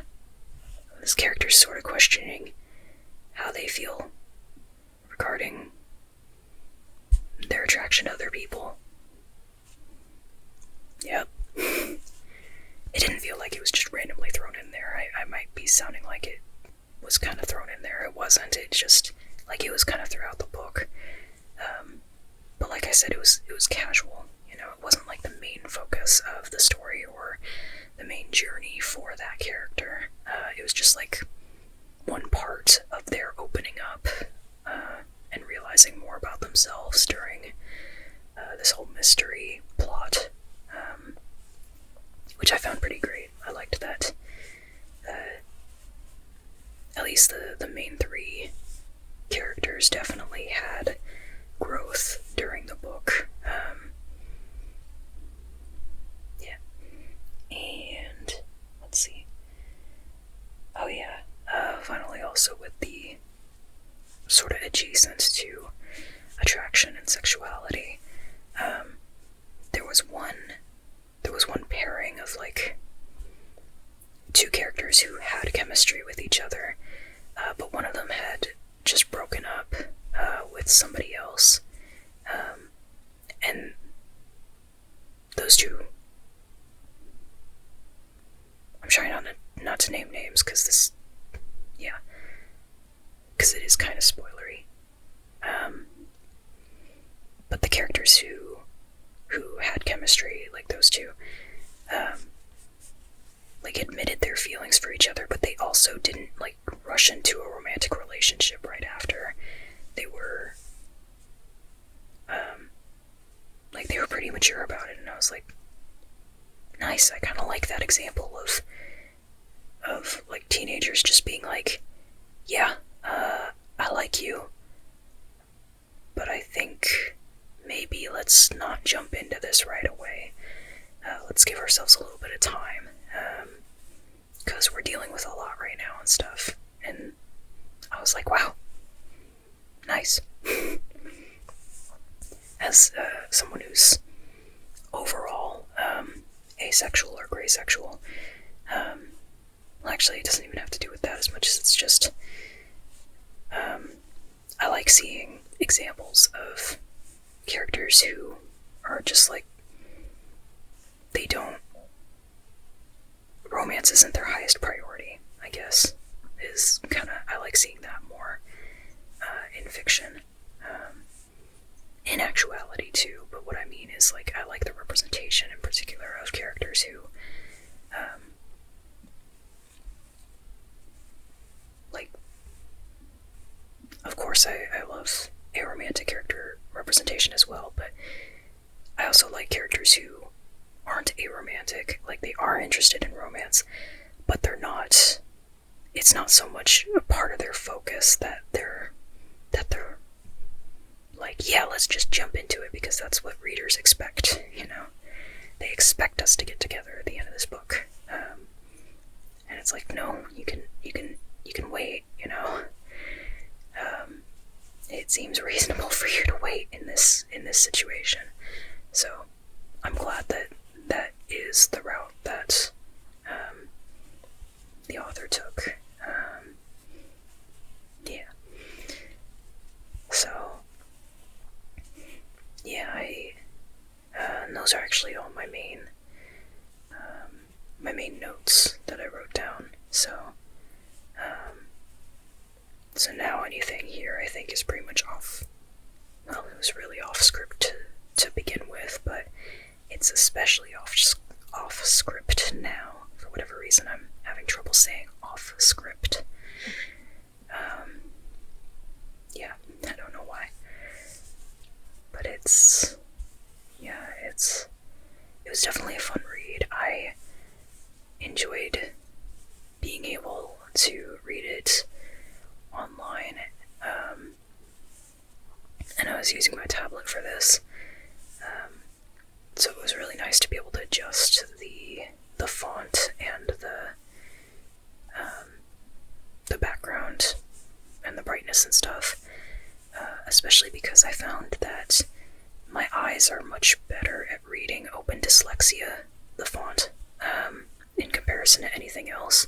this character's sort of questioning how they feel regarding their attraction to other people. Yep. It didn't feel like it was just randomly thrown in there. I might be sounding like it was kind of thrown in there. It wasn't. It just, like, it was kind of throughout the book. But like I said, it was casual. You know, it wasn't like the main focus of the story or the main journey for that character. It was just like one part of their opening up and realizing more about themselves during this whole mystery plot, which I found pretty great. I liked that. At least the main three characters definitely had growth during the book. Yeah. And let's see. Oh yeah. Finally, also with the sort of adjacent to attraction and sexuality, there was one pairing of like two characters who had chemistry with each other, but one of them had just broken up with somebody else, and those two, I'm trying not to name names because it is kind of spoilery, but the characters who had chemistry, like those two, like admitted their feelings for each other, but they also didn't like rush into a romantic relationship right after. They were, like, they were pretty mature about it, and I was like, nice. I kind of like that example of like teenagers just being like, yeah, I like you, but I think maybe let's not jump into this right away. Let's give ourselves a little bit of time, because we're dealing with a lot right now and stuff. And I was like, wow, nice. As someone who's overall asexual or graysexual, well, actually, it doesn't even have to do with that as much as it's just, I like seeing examples of characters who are just like, they don't, romance isn't their highest priority, I guess, is kind of, I like seeing that more in fiction. In actuality too, but what I mean is, like, I like the representation in particular of characters who, like, of course I love aromantic character representation as well, but I also like characters who aren't aromantic, like, they are interested in romance, but they're not, it's not so much a part of their focus that they're like, yeah, let's just jump into it because that's what readers expect, you know? They expect us to get together at the end of this book. And it's like, no, you can wait, you know? It seems reasonable for you to wait in this situation. So, I'm glad that that is the route that the author took. Yeah. So, yeah, and those are actually all my main notes that I wrote down. So, so now anything here I think is pretty much off. Well, it was really off script to begin with, but it's especially off script now. For whatever reason, I'm having trouble saying off script. Yeah, I don't know why. But it was definitely a fun read. I enjoyed being able to read it online, and I was using my tablet for this, so it was really nice to be able to adjust the font and the background and the brightness and stuff, especially because I found that my eyes are much better at reading Open Dyslexia, the font, in comparison to anything else.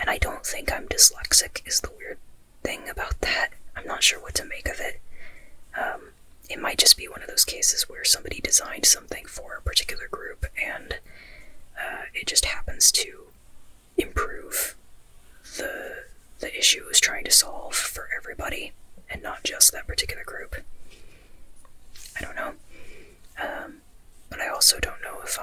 And I don't think I'm dyslexic is the weird thing about that. I'm not sure what to make of it. It might just be one of those cases where somebody designed something for a particular group and it just happens to improve the issue it was trying to solve for everybody and not just that particular group. I don't know. But I also don't know if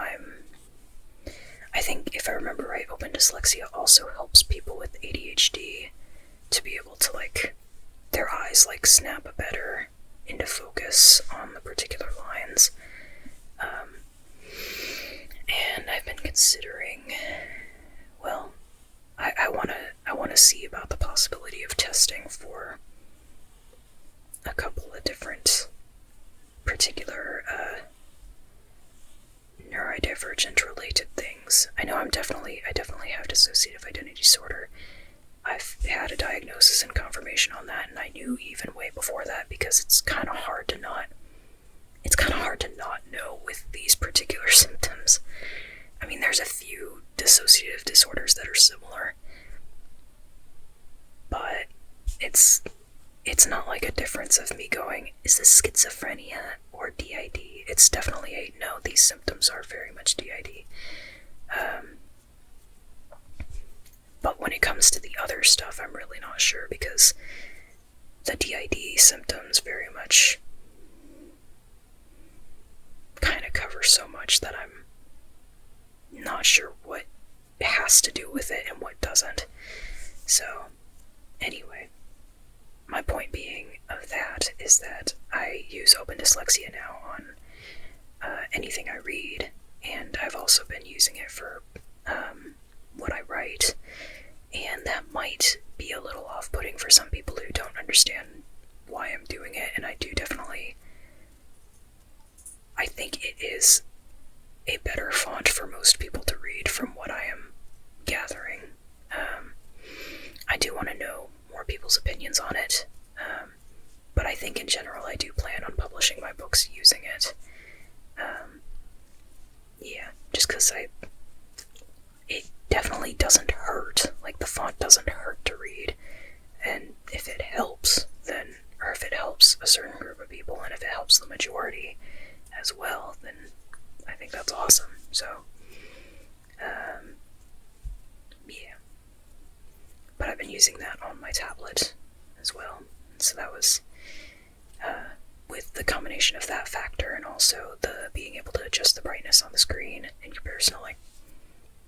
I think, if I remember right, Open Dyslexia also helps people with ADHD to be able to, like, their eyes, like, snap better into focus on the particular lines. And I've been considering, well, I wanna see about the possibility of testing for a couple of different particular neurodivergent related things. I know I definitely have dissociative identity disorder. I've had a diagnosis and confirmation on that, and I knew even way before that because it's kind of hard to not know with these particular symptoms. I mean, there's a few dissociative disorders that are similar, but it's not like a difference of me going, is this schizophrenia or DID? It's definitely a, no, these symptoms are very much DID. But when it comes to the other stuff, I'm really not sure because the DID symptoms very much kind of cover so much that I'm not sure what has to do with it and what doesn't. So Anyway, my point being of that is that I use Open Dyslexia now on anything I read, and I've also been using it for what I write, and that might be a little off-putting for some people who don't understand why I'm doing it, and I think it is a better font for most people to read from what I am gathering. I do want to know more people's opinions on it, but I think in general I do plan on publishing my books using it. Yeah, just because it definitely doesn't hurt. Like, the font doesn't hurt to read, and if it helps, or if it helps a certain group of people, and if it helps the majority as well, then I think that's awesome. So, yeah. But I've been using that on my tablet as well, so that was, with the combination of that factor and also the being able to adjust the brightness on the screen in comparison to, like,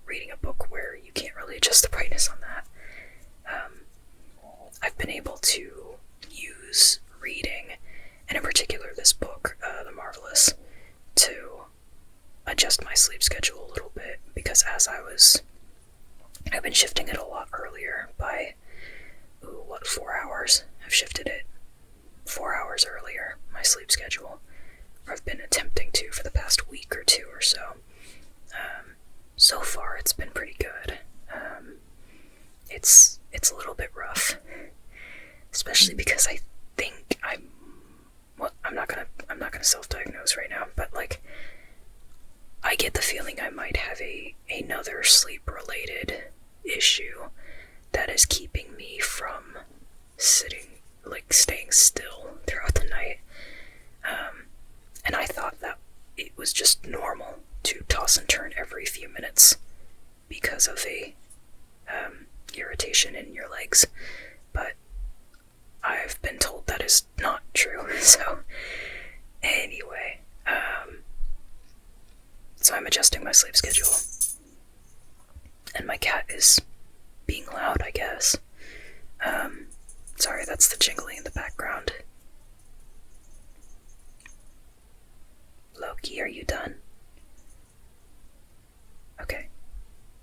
reading a book where you can't really adjust the brightness on that, I've been able to use reading, and in particular this book, The Marvelous, to adjust my sleep schedule a little bit, because I've been shifting it a lot earlier by, 4 hours? I've shifted it 4 hours earlier, my sleep schedule. Or I've been attempting to for the past week or two or so. So far it's been pretty good. It's a little bit rough, especially because I think I'm not gonna self-diagnose right now, but, like, I get the feeling I might have another sleep-related issue that is keeping me from staying still throughout the night. And I thought that it was just normal to toss and turn every few minutes because of a irritation in your legs, but I've been told that is not true. So anyway, so I'm adjusting my sleep schedule, and my cat is being loud, I guess. Sorry, that's the jingling in the background. Loki, are you done? Okay.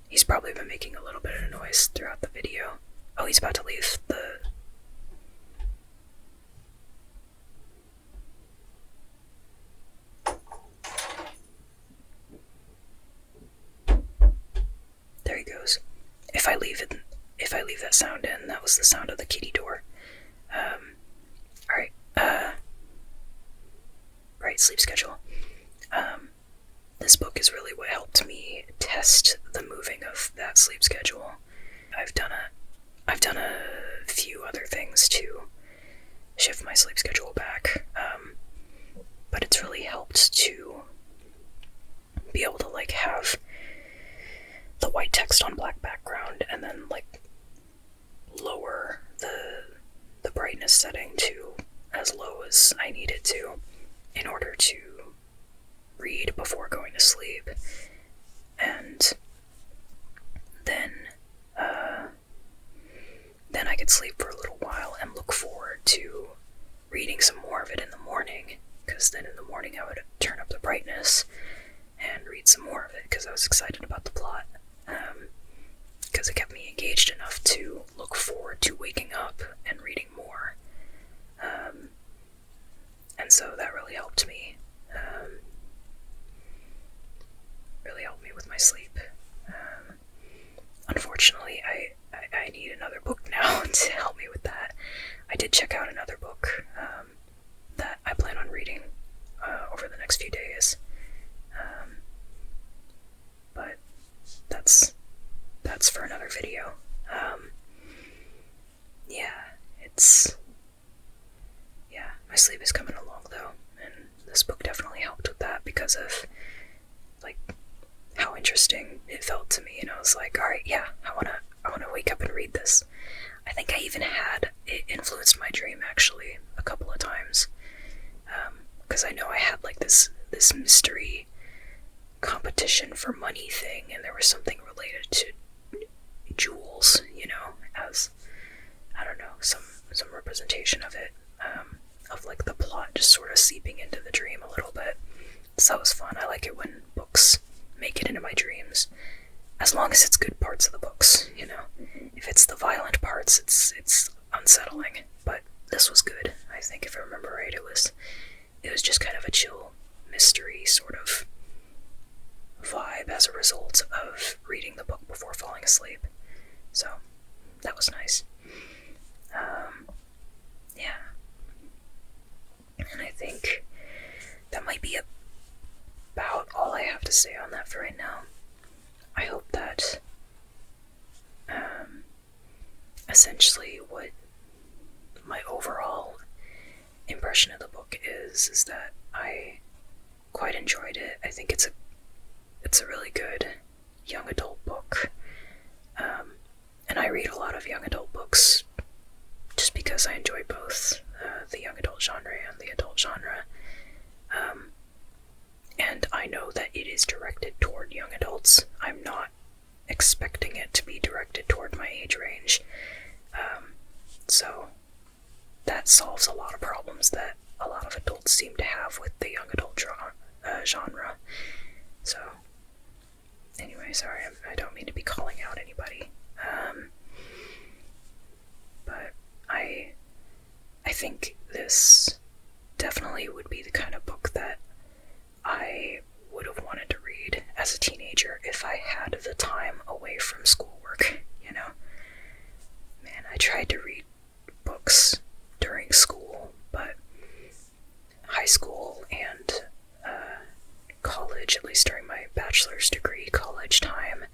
He's probably been making a little bit of noise throughout the video. Oh, he's about to leave the... There he goes. If I leave that sound in, that was the sound of the kitty door. Alright, right, sleep schedule. This book is really what helped me test the moving of that sleep schedule. I've done a few other things to shift my sleep schedule back, but it's really helped to be able to, like, have the white text on black background, and then, like, lower the brightness setting to as low as I need it to in order to read before going to sleep. And then I could sleep for a little while and look forward to reading some more of it in the morning, because then in the morning I would turn up the brightness and read some more of it, because I was excited about the plot, because it kept me engaged enough to look forward to waking up and reading more. And so that really helped me. Really helped me with my sleep. Unfortunately, I need another book now to help me with that. I did check out another book that I plan on reading over the next few days. But that's for another video. My sleep is coming along though, and this book definitely helped with that because of, like, how interesting it felt to me, and I was like, alright, yeah, I wanna wake up and read this. I think I even had it influenced my dream actually a couple of times, because I know I had, like, this mystery competition for money thing, and there was something related to jewels, as, I don't know, some representation of it, of like the plot just sort of seeping into the dream a little bit. So that was fun. I like it when books make it into my dreams, as long as it's good parts of the books, you know. If it's the violent parts, it's unsettling. But this was good. I think, if I remember right, it was just kind of a chill mystery sort of vibe as a result of reading the book before falling asleep. So that was nice. Yeah. And I think that might be about all I have to say on that for right now. I hope that essentially what my overall impression of the book is that I quite enjoyed it. I think it's a really good young adult book. And I read a lot of young adult books just because I enjoy both the young adult genre and the adult genre. And I know that it is directed toward young adults. I'm not expecting it to be directed toward my age range. So that solves a lot of problems that a lot of adults seem to have with the young adult genre. So, anyway, sorry, I don't mean to be calling out anybody. But I think this definitely would be the kind of book that I would have wanted to read as a teenager if I had the time away from schoolwork, you know? Man, I tried to read books during school, but high school and college, at least during my bachelor's degree college time,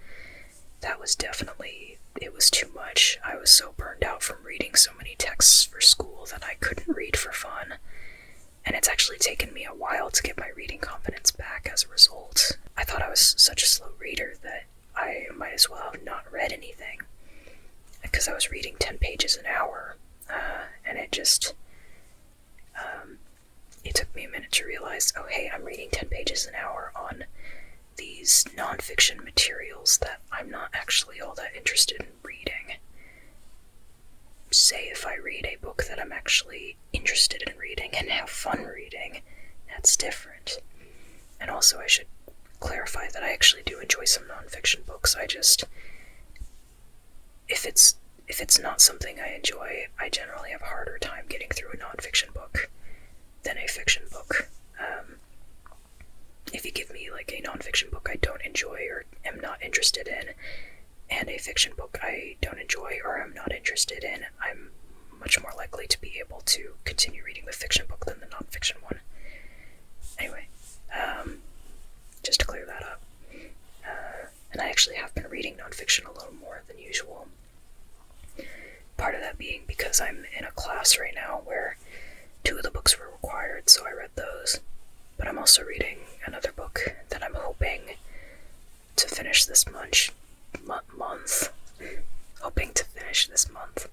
that was definitely, it was too much. I was so burned out from reading so many texts for school that I couldn't read for fun. And it's actually taken me a while to get my reading confidence back as a result. I thought I was such a slow reader that I might as well have not read anything, because I was reading 10 pages an hour, and it just, it took me a minute to realize, oh hey, I'm reading 10 pages an hour on these nonfiction materials that I'm not actually all that interested in reading. Say if I read a book that I'm actually interested in reading and have fun reading, that's different. And also I should clarify that I actually do enjoy some nonfiction books. I just, if it's not something I enjoy, I generally have a harder time getting through a nonfiction book than a fiction book. If you give me like a nonfiction book I don't enjoy or am not interested in, and a fiction book I don't enjoy or am not interested in, I'm much more likely to be able to continue reading the fiction book than the nonfiction one. Anyway, just to clear that up. And I actually have been reading nonfiction a little more than usual. Part of that being because I'm in a class right now where 2 of the books were required, so I read those. But I'm also reading another book that I'm hoping to finish this month. Hoping to finish this month.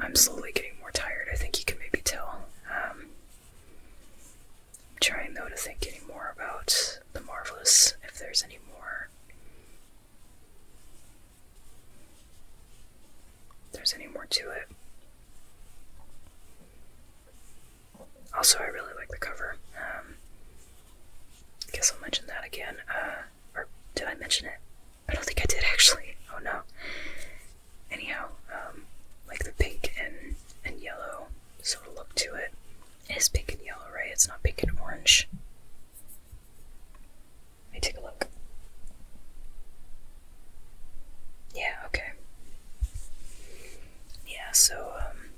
I'm slowly getting more tired, I think you can maybe tell. I'm trying though to think any more about The Marvelous, if there's any more. There's any more to it. Also, I really like the cover. I guess I'll mention that again. Or did I mention it? I don't think I did, actually. Oh no. Anyhow, like the pink and yellow sort of look to it. It is pink and yellow, right? It's not pink and orange. Let me take a look. Yeah, okay. Yeah, so, I'm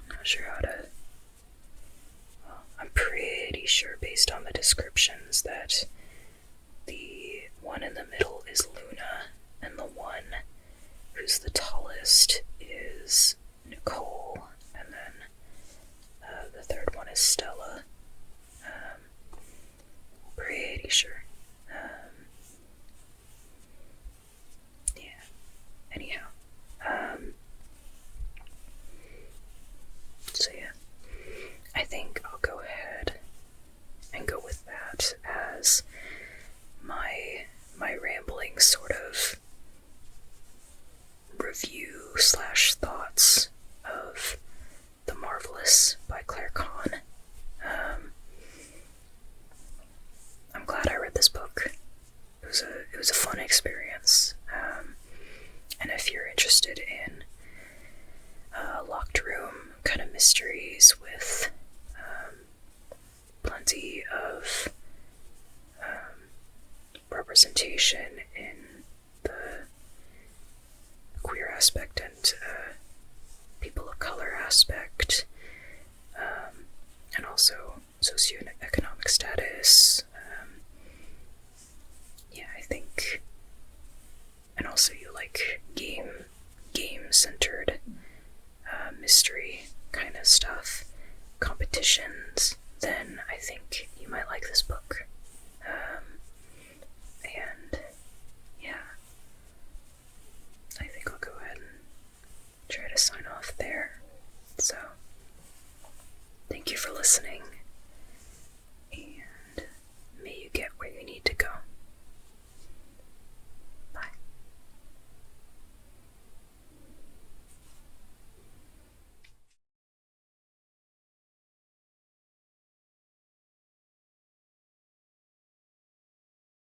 not sure how to... Well, I'm pretty sure based on the descriptions that the one in the middle is Luna, and the one who's the tallest is Nicole, and then the third one is Stella. Pretty sure. Yeah. Anyhow. So yeah. I think I'll go ahead and go with that as my rambling sort of review slash thoughts of The Marvelous by Claire Kann. I'm glad I read this book. It was a fun experience. And if you're interested in locked room kind of mysteries with plenty of representation in the queer aspect and people of color aspect, and also socioeconomic status, yeah, I think, and also you like game-centered mystery kind of stuff, competitions, then I think you might like this book. And yeah, I think I'll go ahead and try to sign